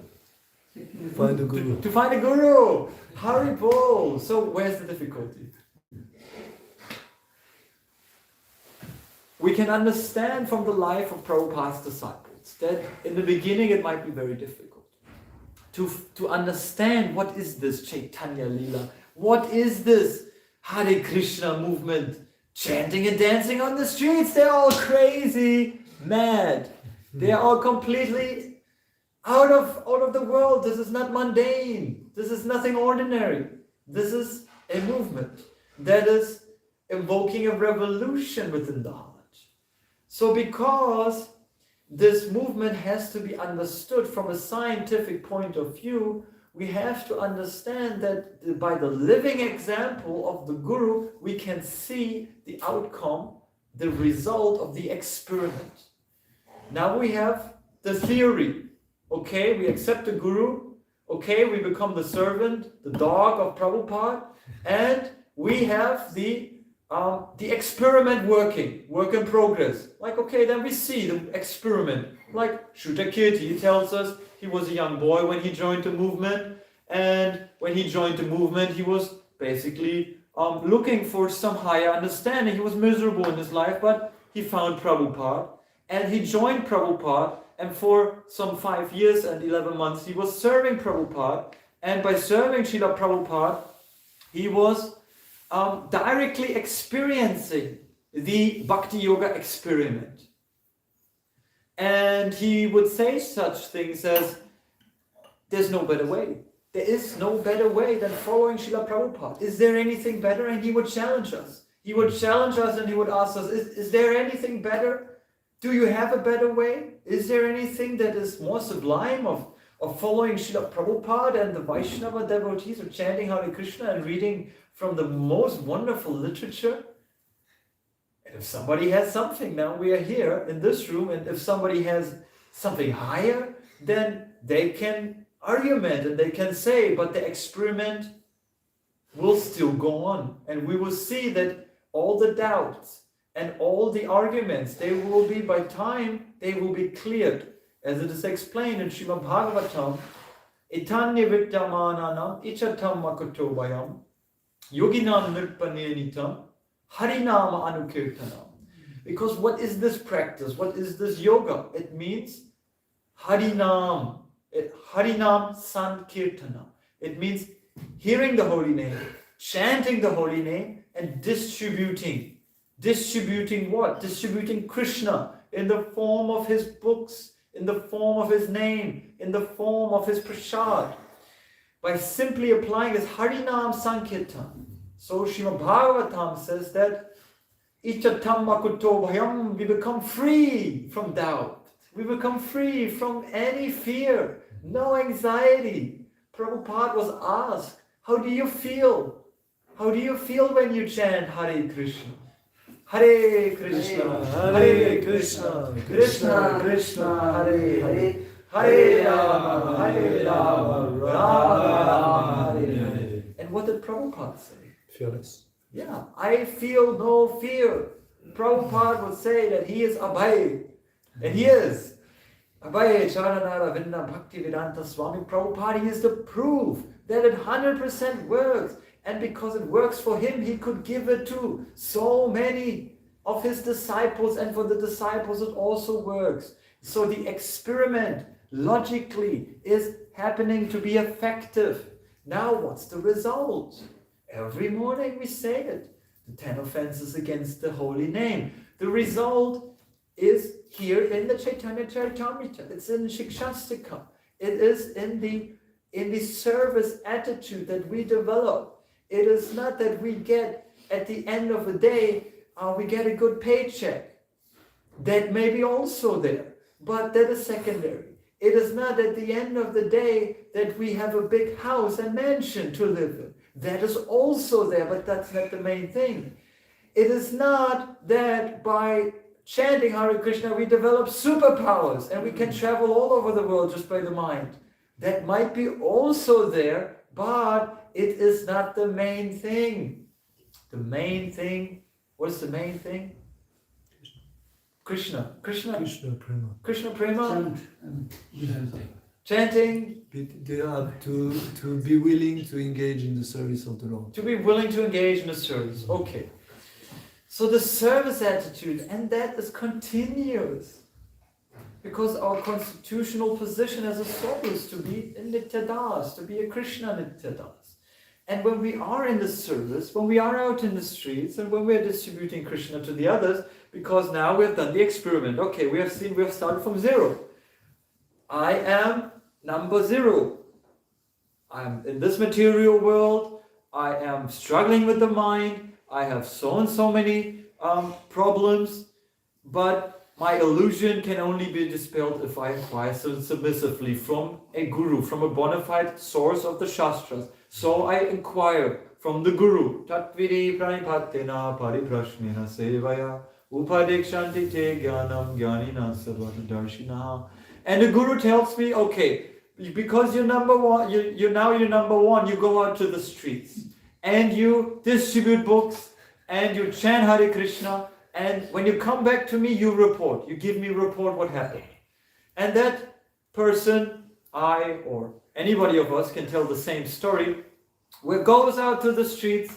Find a guru. To find a guru. Haribol. So where's the difficulty? We can understand from the life of Prabhupada's disciples that in the beginning it might be very difficult to understand what is this Chaitanya Lila, what is this Hare Krishna movement, chanting and dancing on the streets. They're all crazy, mad. They're all completely out of the world. This is not mundane. This is nothing ordinary. This is a movement that is invoking a revolution within the heart. So because this movement has to be understood from a scientific point of view, we have to understand that by the living example of the Guru, we can see the outcome, the result of the experiment. Now we have the theory. Okay, we accept the Guru. Okay, we become the servant, the dog of Prabhupada, and we have the experiment work in progress. Like, okay, then we see the experiment. Like Shrutakirti tells us he was a young boy when he joined the movement, and when he joined the movement, he was basically looking for some higher understanding. He was miserable in his life, but he found Prabhupada, and he joined Prabhupada. And for some 5 years and 11 months, he was serving Prabhupada. And by serving Srila Prabhupada, he was directly experiencing the Bhakti Yoga experiment. And he would say such things as, there's no better way. There is no better way than following Srila Prabhupada. Is there anything better? And he would challenge us. He would challenge us and he would ask us, is there anything better? Do you have a better way? Is there anything that is more sublime of following Srila Prabhupada and the Vaishnava devotees, of chanting Hare Krishna and reading from the most wonderful literature? And if somebody has something, now we are here in this room, and if somebody has something higher, then they can argument and they can say, but the experiment will still go on. And we will see that all the doubts and all the arguments, they will be, by time, they will be cleared. As it is explained in Srimad Bhagavatam, Itanya Vidyamananam Ichatam Makoto Vayam Yoginam Nirpanenitam Harinama Anukirtanam. Because what is this practice? What is this yoga? It means Harinam. Harinam Sankirtanam. It means hearing the holy name, chanting the holy name, and distributing. Distributing what? Distributing Krishna in the form of his books, in the form of his name, in the form of his prasad. By simply applying this Harinam Sankirtan. So Srimad Bhagavatam says that Ichatam Makuto Bhayam, we become free from doubt. We become free from any fear, no anxiety. Prabhupada was asked, how do you feel? How do you feel when you chant Hare Krishna? Hare Krishna, Hare Krishna, Krishna Krishna, Hare Hare, Hare Rama, Hare Rama, Rama Rama, Hare Hare. And what did Prabhupada say? Fearless. Yeah, I feel no fear. Prabhupada would say that he is Abhay. And he is. Abhay Charanara Vinda Bhakti Vedanta Swami Prabhupada, he is the proof that it 100% works. And because it works for him, he could give it to so many of his disciples. And for the disciples, it also works. So the experiment, logically, is happening to be effective. Now, what's the result? Every morning we say it. The 10 offenses against the holy name. The result is here in the Chaitanya Charitamrita. It's in Shikshastika. It is in the service attitude that we develop. It is not that we get, at the end of the day, we get a good paycheck. That may be also there, but that is secondary. It is not at the end of the day that we have a big house and mansion to live in. That is also there, but that's not the main thing. It is not that by chanting Hare Krishna we develop superpowers and we can travel all over the world just by the mind. That might be also there, but it is not the main thing. The main thing, what is the main thing? Krishna Prema. Krishna Prema. Chanting. To be willing to engage in the service of the Lord. To be willing to engage in the service. Okay. So the service attitude, and that is continuous. Because our constitutional position as a soul is to be in Nityadas, to be a Krishna Nityadas. And when we are in the service, when we are out in the streets, and when we are distributing Krishna to the others, because now we have done the experiment. Okay, we have started from 0. I am number 0. I'm in this material world. I am struggling with the mind. I have so and so many problems. But my illusion can only be dispelled if I inquire submissively from a guru, from a bona fide source of the Shastras. So I inquire from the guru. Tatviri pranipatena pariprashnena sevaya upadekshanti te jnanam jnanina sarvadadarshinaha. And the guru tells me, okay, because you're number one, you're number one, you go out to the streets and you distribute books and you chant Hare Krishna, and when you come back to me, you report. You give me a report what happened. And that person, I or anybody of us can tell the same story, where goes out to the streets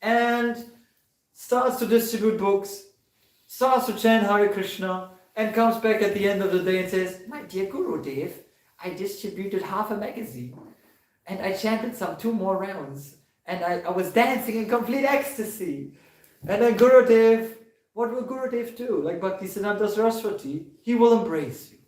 and starts to distribute books, starts to chant Hare Krishna, and comes back at the end of the day and says, my dear Guru Dev, I distributed half a magazine and I chanted some 2 more rounds and I was dancing in complete ecstasy. And then Gurudev, what will Gurudev do? Like Bhaktisiddhanta Saraswati, he will embrace you.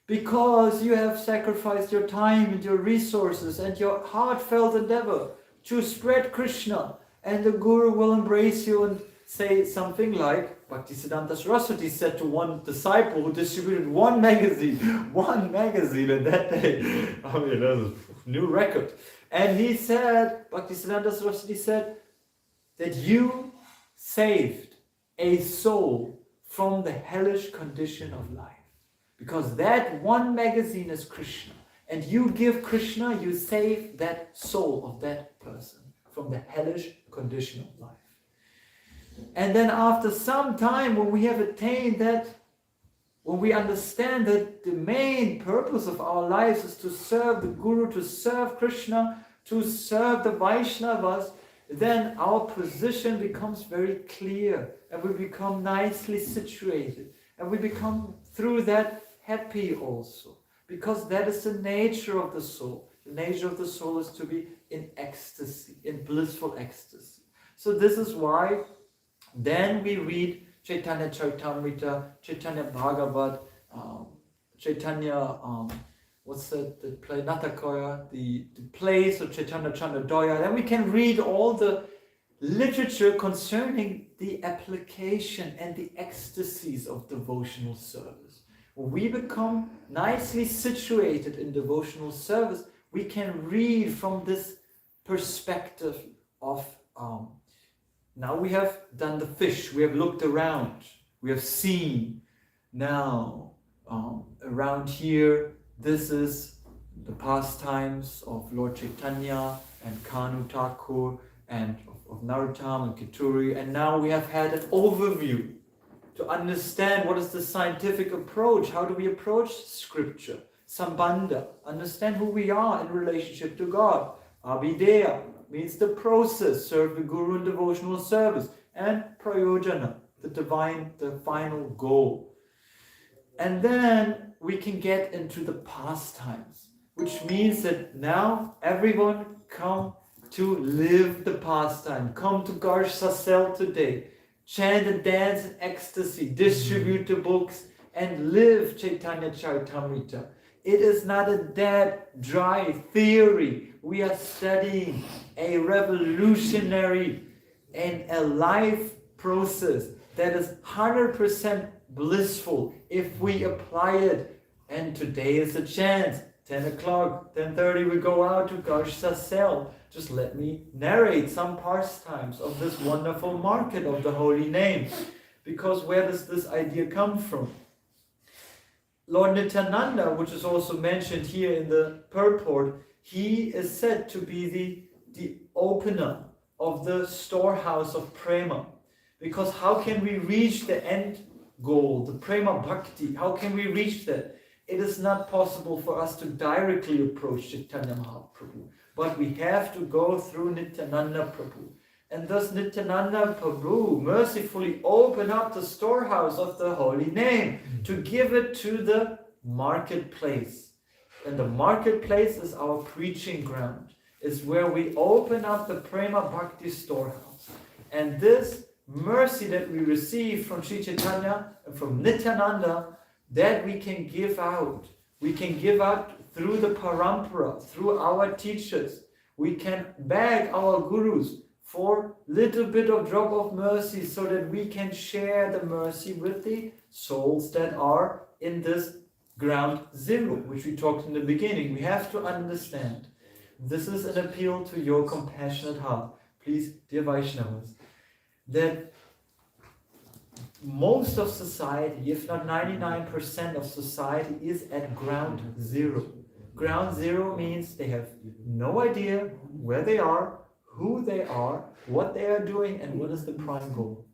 Because you have sacrificed your time and your resources and your heartfelt endeavor to spread Krishna. And the Guru will embrace you and say something like, Bhaktisiddhanta Saraswati said to one disciple who distributed one magazine in that day. I mean, that's a new record. And he said, Bhaktisiddhanta Saraswati said, that you saved a soul from the hellish condition of life. Because that one magazine is Krishna. And you give Krishna, you save that soul of that person from the hellish condition of life. And then after some time, when we have attained that, when we understand that the main purpose of our lives is to serve the Guru, to serve Krishna, to serve the Vaishnavas, then our position becomes very clear and we become nicely situated. And we become, through that, happy also. Because that is the nature of the soul. The nature of the soul is to be in ecstasy, in blissful ecstasy. So this is why then we read Chaitanya Charitamrita, Chaitanya Bhagavat, Chaitanya, what's that, the play, Natakaya, the plays of Chaitanya Chandradoya. Then we can read all the literature concerning the application and the ecstasies of devotional service. When we become nicely situated in devotional service, we can read from this perspective of now we have done the fish, we have looked around, we have seen. Now, around here, This is the pastimes of Lord Chaitanya and Kanu Thakur and of Narottam and Kituri, and now we have had an overview to understand what is the scientific approach, how do we approach scripture, Sambandha, understand who we are in relationship to God. Abhideya means the process, serve the Guru in devotional service, and Prayojana, the final goal. And then we can get into the pastimes, which means that now everyone come to live the pastime, come to Garsh Sasel today, chant and dance in ecstasy, distribute the books, and live Chaitanya Charitamrita. It is not a dead, dry theory. We are studying a revolutionary and a life process that is 100% blissful if we apply it. And today is a chance. 10 o'clock, 10:30 we go out to Garsh Sasel. Just let me narrate some pastimes of this wonderful market of the holy name. Because where does this idea come from? Lord Nityananda, which is also mentioned here in the purport, he is said to be the opener of the storehouse of prema. Because how can we reach the end goal, the prema bhakti? How can we reach that? It is not possible for us to directly approach Chaitanya Mahaprabhu, but we have to go through Nityananda Prabhu. And thus Nityananda Prabhu mercifully opened up the storehouse of the holy name to give it to the marketplace. And the marketplace is our preaching ground. It's where we open up the Prema Bhakti storehouse. And this mercy that we receive from Sri Chaitanya and from Nityananda, that we can give out. We can give out through the parampara, through our teachers. We can beg our gurus for little bit of drop of mercy so that we can share the mercy with the souls that are in this ground zero, which we talked in the beginning. We have to understand. This is an appeal to your compassionate heart. Please, dear Vaishnavas, that most of society, if not 99% of society, is at ground zero. Ground zero means they have no idea where they are, who they are, what they are doing, and what is the prime goal.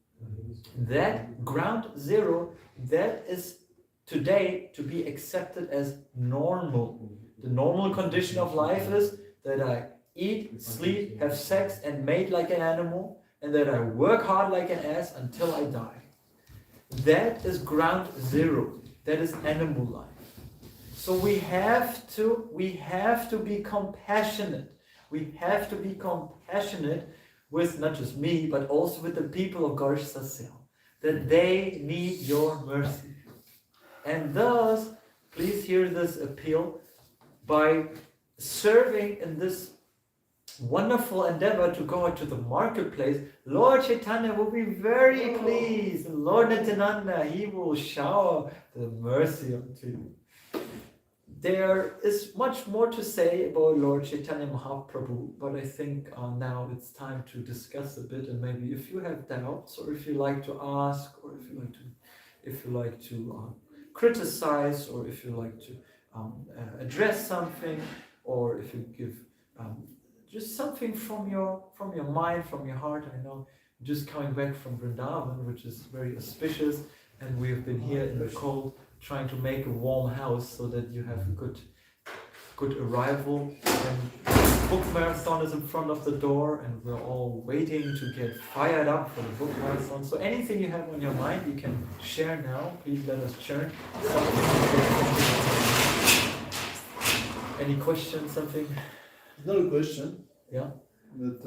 That ground zero, that is today to be accepted as normal. The normal condition of life is that I eat, sleep, have sex, and mate like an animal, and that I work hard like an ass until I die. That is ground zero. That is animal life. So we have to be compassionate. We have to be compassionate with not just me, but also with the people of Garsh Sasel, that they need your mercy. And thus, please hear this appeal, by serving in this wonderful endeavor to go out to the marketplace, Lord Chaitanya will be very pleased. And Lord Nityananda, he will shower the mercy unto you. There is much more to say about Lord Chaitanya Mahaprabhu, but I think now it's time to discuss a bit, and maybe if you have doubts, or if you like to ask, or if you like to criticize, or if you like to address something, or if you give just something from your mind, from your heart. I know just coming back from Vrindavan, which is very auspicious, and we've been here in the cold trying to make a warm house so that you have a good arrival. And book marathon is in front of the door, and we're all waiting to get fired up for the book marathon. So anything you have on your mind, you can share now. Please let us share. Any questions, something? It's not a question. Yeah. But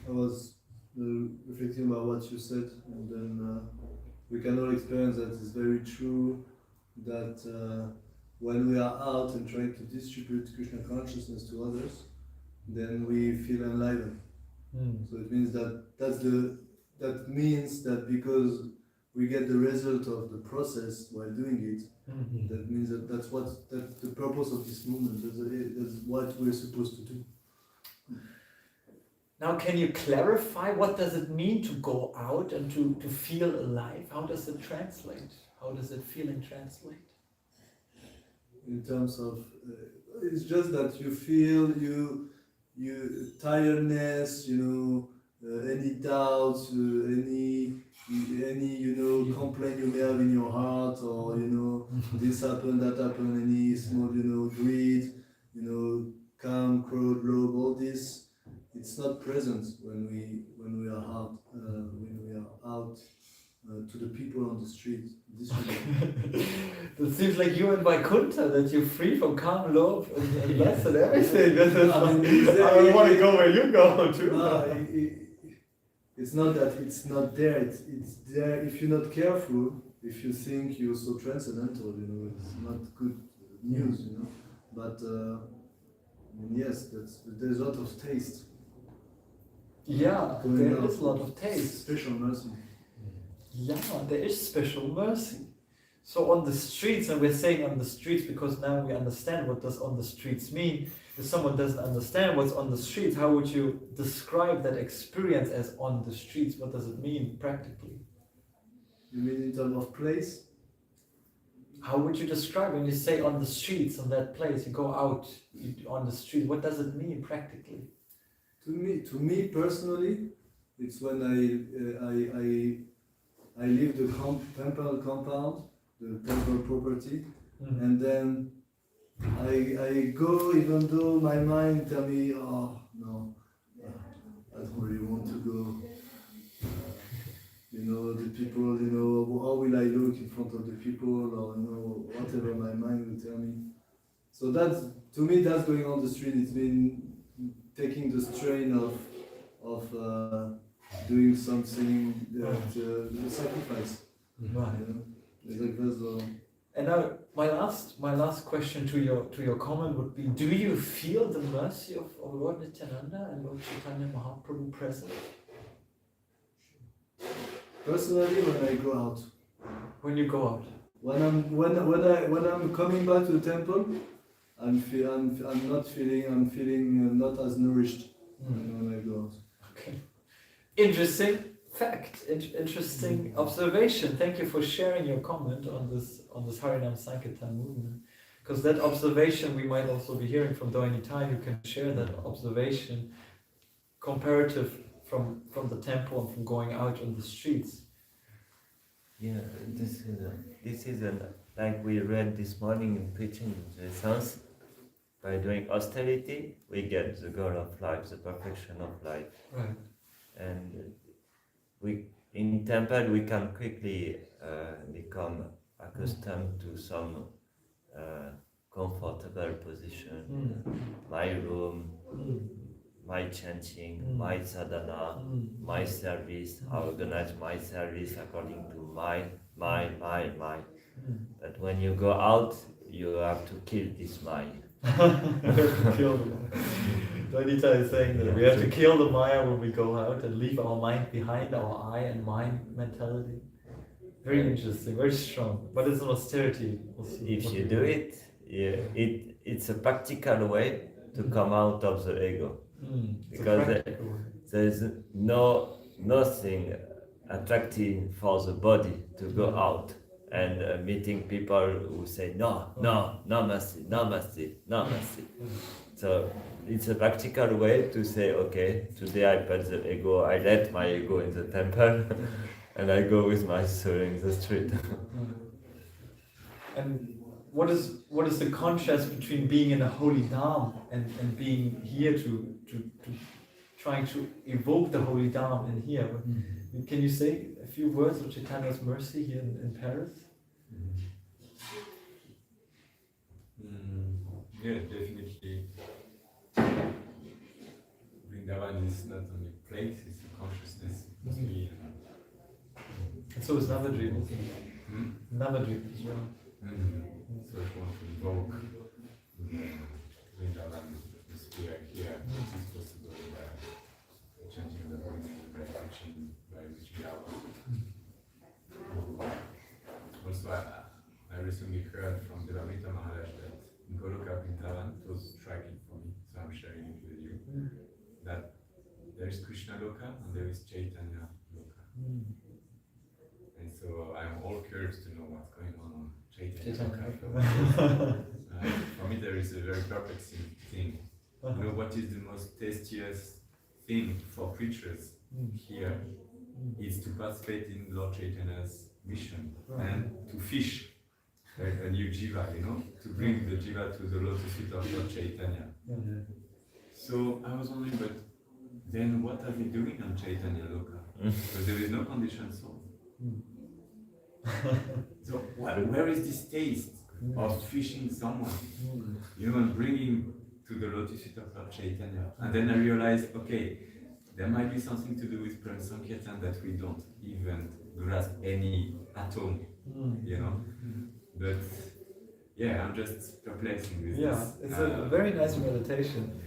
I was reflecting about what you said, and then we can all experience that it's very true that when we are out and trying to distribute Krishna consciousness to others, then we feel enlightened. So it means that means that because we get the result of the process while doing it, that means that's the purpose of this movement. That's what we're supposed to do. Now, can you clarify what does it mean to go out and to feel alive? How does it translate? How does it feeling translate? in terms of it's just that you feel you tiredness, any doubts, any complaint you may have in your heart, or this happened, that happened, any small greed, calm, crowd, love, all this, it's not present when we are out to the people on the street. This It seems like you and Vaikuntha, that you're free from calm, love, and lust and everything. I don't want to go where you go too. It's not that it's not there. It's there if you're not careful. If you think you're so transcendental, it's not good news, But yes, there's a lot of taste. Yeah, there is a lot of taste. Special mercy. Yeah, there is special mercy. So on the streets, and we're saying on the streets because now we understand what does on the streets mean. If someone doesn't understand what's on the streets, how would you describe that experience as on the streets? What does it mean practically? You mean in terms of place? How would you describe when you say on the streets, on that place, you go out on the street, what does it mean practically? To me personally, it's when I leave the temple compound, the temple property, and then I go, even though my mind tell me, oh no, I don't really want to go. The people, how will I look in front of the people, or whatever my mind will tell me. So that's, to me, that's going on the street. It's been taking the strain of doing something that sacrifice. Right. And now my last question to your comment would be: do you feel the mercy of Lord Nityananda and Lord Chaitanya Mahaprabhu present? Personally, when I go out. When you go out. When I'm coming back to the temple, I'm feeling not as nourished when I go out. Okay. Interesting fact. Interesting observation. Thank you for sharing your comment on this Harinam Sankirtan movement. Because that observation we might also be hearing from Doini Tai. You can share that observation comparative from the temple and from going out on the streets. Yeah, this is like we read this morning in preaching the sense. By doing austerity, we get the goal of life, the perfection of life. Right. And in temple we can quickly become accustomed to some comfortable position. My room, my chanting, my sadhana, my service, I organize my service according to my. But when you go out, you have to kill this mind. Kill the Maya. Donita is saying that we have to kill the Maya when we go out and leave our mind behind, our I and mine mentality. Very interesting, very strong. But it's an austerity. If you do it, it's a practical way to come out of the ego. Because there is nothing attractive for the body to go out and meeting people who say no, namaste. So it's a practical way to say, okay, today I put the ego, I let my ego in the temple and I go with my soul in the street. And what is the contrast between being in a holy dham and being here to trying to evoke the holy dham in here? Can you say a few words of Chaitanya's mercy here in Paris? Yeah, definitely. Vrindavan is not only a place, it's a consciousness. And so is Navadvip, isn't it? Navadvip as well. So if you want to evoke Vrindavan atmosphere here, it is possible by changing the voice and by reaching out. Also, I recently heard from Devamrita Maharaj that in Goloka Vrindavan, it was striking for me, so I'm sharing it with you, that there is Krishna Loka and there is Chaitanya Loka. And so I'm all curious to know what's going on Chaitanya Loka. there is a very perplexing thing. You know what is the most tastiest thing for preachers here is to participate in Lord Chaitanya's mission and to fish a new jiva, you know, to bring the jiva to the lotus feet of Lord Chaitanya. So I was wondering, but then what are they doing on Chaitanya Loka? Because there is no conditioned soul. So where is this taste of fishing someone, you know, and bringing to the lotus feet of Lord Chaitanya? And then I realized, okay, there might be something to do with Prem Sankirtan that we don't even grasp any atom, you know. But yeah, I'm just perplexing with this. It's a very nice meditation.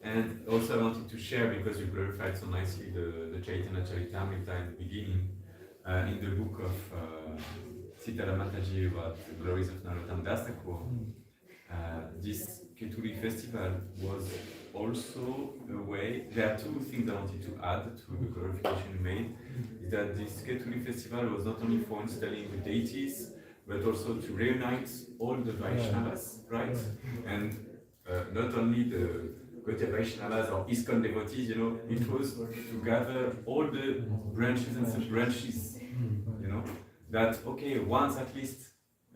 And also I wanted to share, because you clarified so nicely the Chaitanya Charitamrita in the beginning, in the book of Sitala Mataji about the glories of Narottam Das Thakur, this Ketuli festival was also a way. There are two things I wanted to add to the clarification you made, is that this Ketuli festival was not only for installing the deities, but also to reunite all the Vaishnavas, right? And not only the Gaudiya Vaishnavas or ISKCON devotees, you know, it was to gather all the branches and sub-branches, you know, that, okay, once at least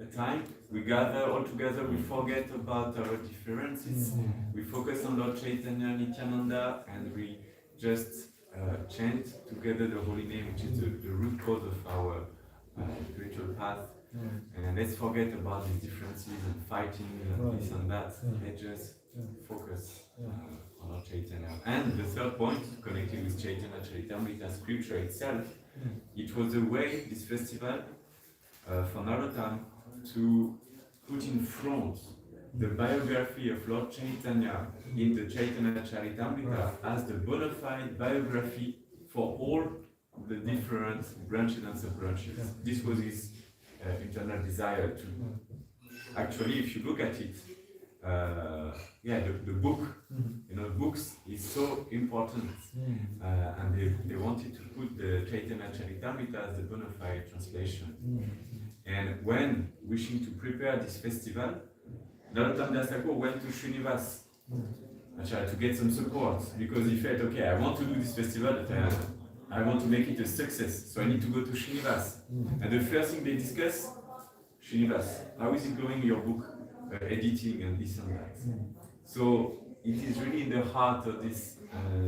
a time, we gather all together, we forget about our differences, we focus on Lord Chaitanya, Nityananda, and we just chant together the holy name, which is the root cause of our spiritual path. And let's forget about these differences and fighting and this and that. Let's just focus on Lord Chaitanya. And the third point, connected with Chaitanya Charitamrita scripture itself, it was a way, this festival, for Narottam to put in front the biography of Lord Chaitanya in the Chaitanya Charitamrita as the bona fide biography for all the different branches and sub-branches. This was his internal desire to. Actually, if you look at it, the book, you know, books is so important, and they wanted to put the Chaitanya Charitamrita as the bona fide translation. And when wishing to prepare this festival, Narottam Das Thakur went to Srinivas to get some support, because he felt, okay, I want to do this festival, but I want to make it a success, so I need to go to Srinivas. And the first thing they discuss, Srinivas, how is it going, your book, editing and this and that. So it is really in the heart of this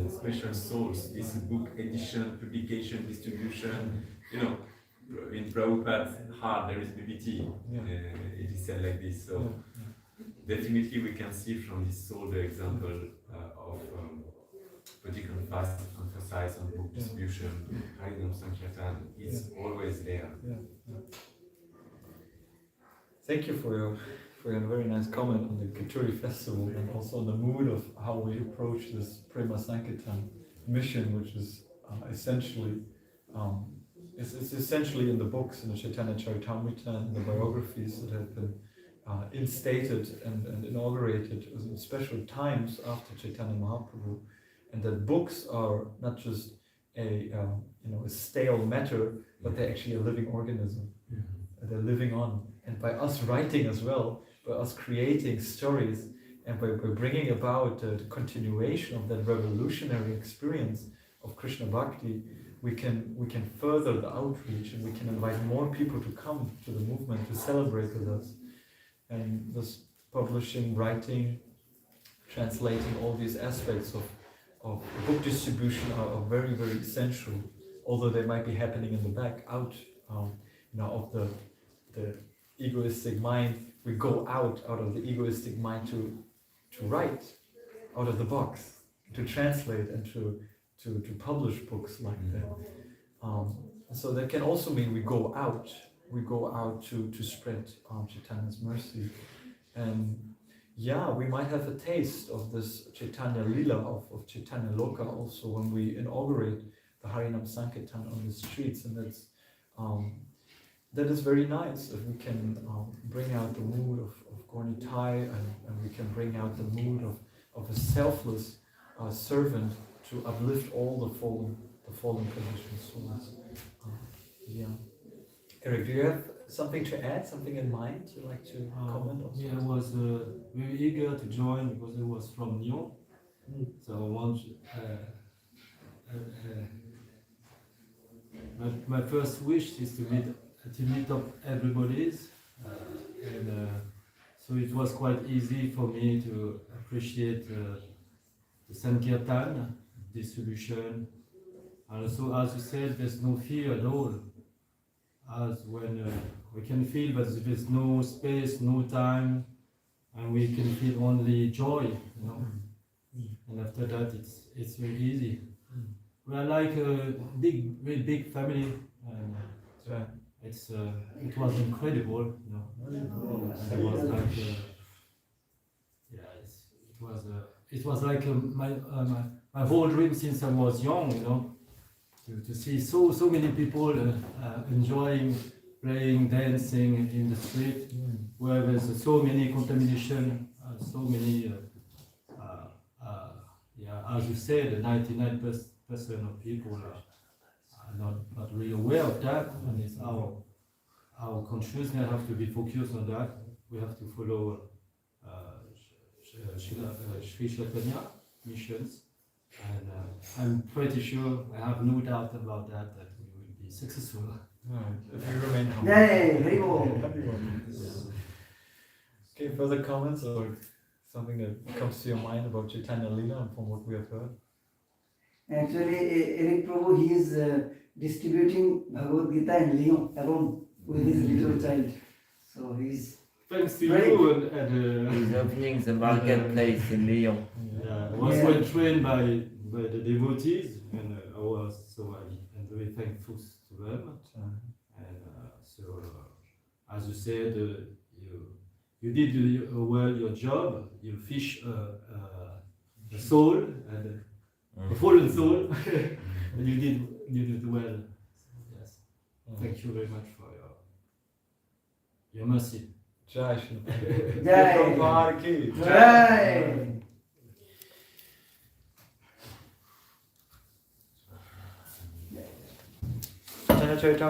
special souls, this book edition, publication, distribution, you know, in Prabhupada's heart there is BBT, it is said like this. So definitely we can see from this soul the example of putting emphasis on book distribution, Harinam Sankirtan is always there. Thank you for your very nice comment on the Keturi festival, and also on the mood of how we approach this Prema Sankirtan mission, which is essentially it's essentially in the books, in the Chaitanya Charitamrita and the biographies that have been instated and inaugurated in special times after Chaitanya Mahaprabhu, and that books are not just a stale matter, but they're actually a living organism. They're living on, and by us writing as well, by us creating stories, and by bringing about the continuation of that revolutionary experience of Krishna Bhakti, we can further the outreach, and we can invite more people to come to the movement to celebrate with us. And thus publishing, writing, translating, all these aspects of book distribution are very, very essential, although they might be happening in the back, out of the egoistic mind. We go out of the egoistic mind to write out of the box, to translate and to publish books like that. So that can also mean we go out to spread Chaitanya's mercy. And we might have a taste of this Chaitanya Lila, of Chaitanya Loka also when we inaugurate the Harinam Sankirtan on the streets, and that is very nice if we can bring out the mood of Gornitai, and we can bring out the mood of a selfless servant to uplift all the fallen conditioned souls. Eric, do you have something to add, something in mind you'd like to comment on? Yeah, I was very eager to join because I was from Lyon. So I want my first wish is to meet up everybody's, so it was quite easy for me to appreciate the Sankirtan distribution, and also, as you said, there's no fear at all, as when we can feel that there's no space, no time, and we can feel only joy, you know. And after that, it's very easy. We are like a very big family, and it was incredible, you know. It was like it was like my whole dream since I was young, you know, to see so many people enjoying playing, dancing in the street, where there's so many contamination, so many. As you said, 99% of people are not really aware of that, and it's our consciousness have to be focused on that. We have to follow Sri Chaitanya missions, and I'm pretty sure, I have no doubt about that we will be successful. If you remain humble. Yay, very well. Okay, further comments or something that comes to your mind about Chaitanya Leela from what we have heard? Actually, Eric Prabhu, he is distributing Bhagavad Gita in Lyon alone with his little child. So he's Thanks to Right. you and He's opening the marketplace in Lyon. I was well trained by the devotees, and I was I'm very thankful to them. And as you said, you did well your job. You fish a soul and a fallen soul, and you did well. Yes, thank you very much for your mercy. Jai Shri Jai. Prabhupada ki Jai. Chaitanya Charitamrita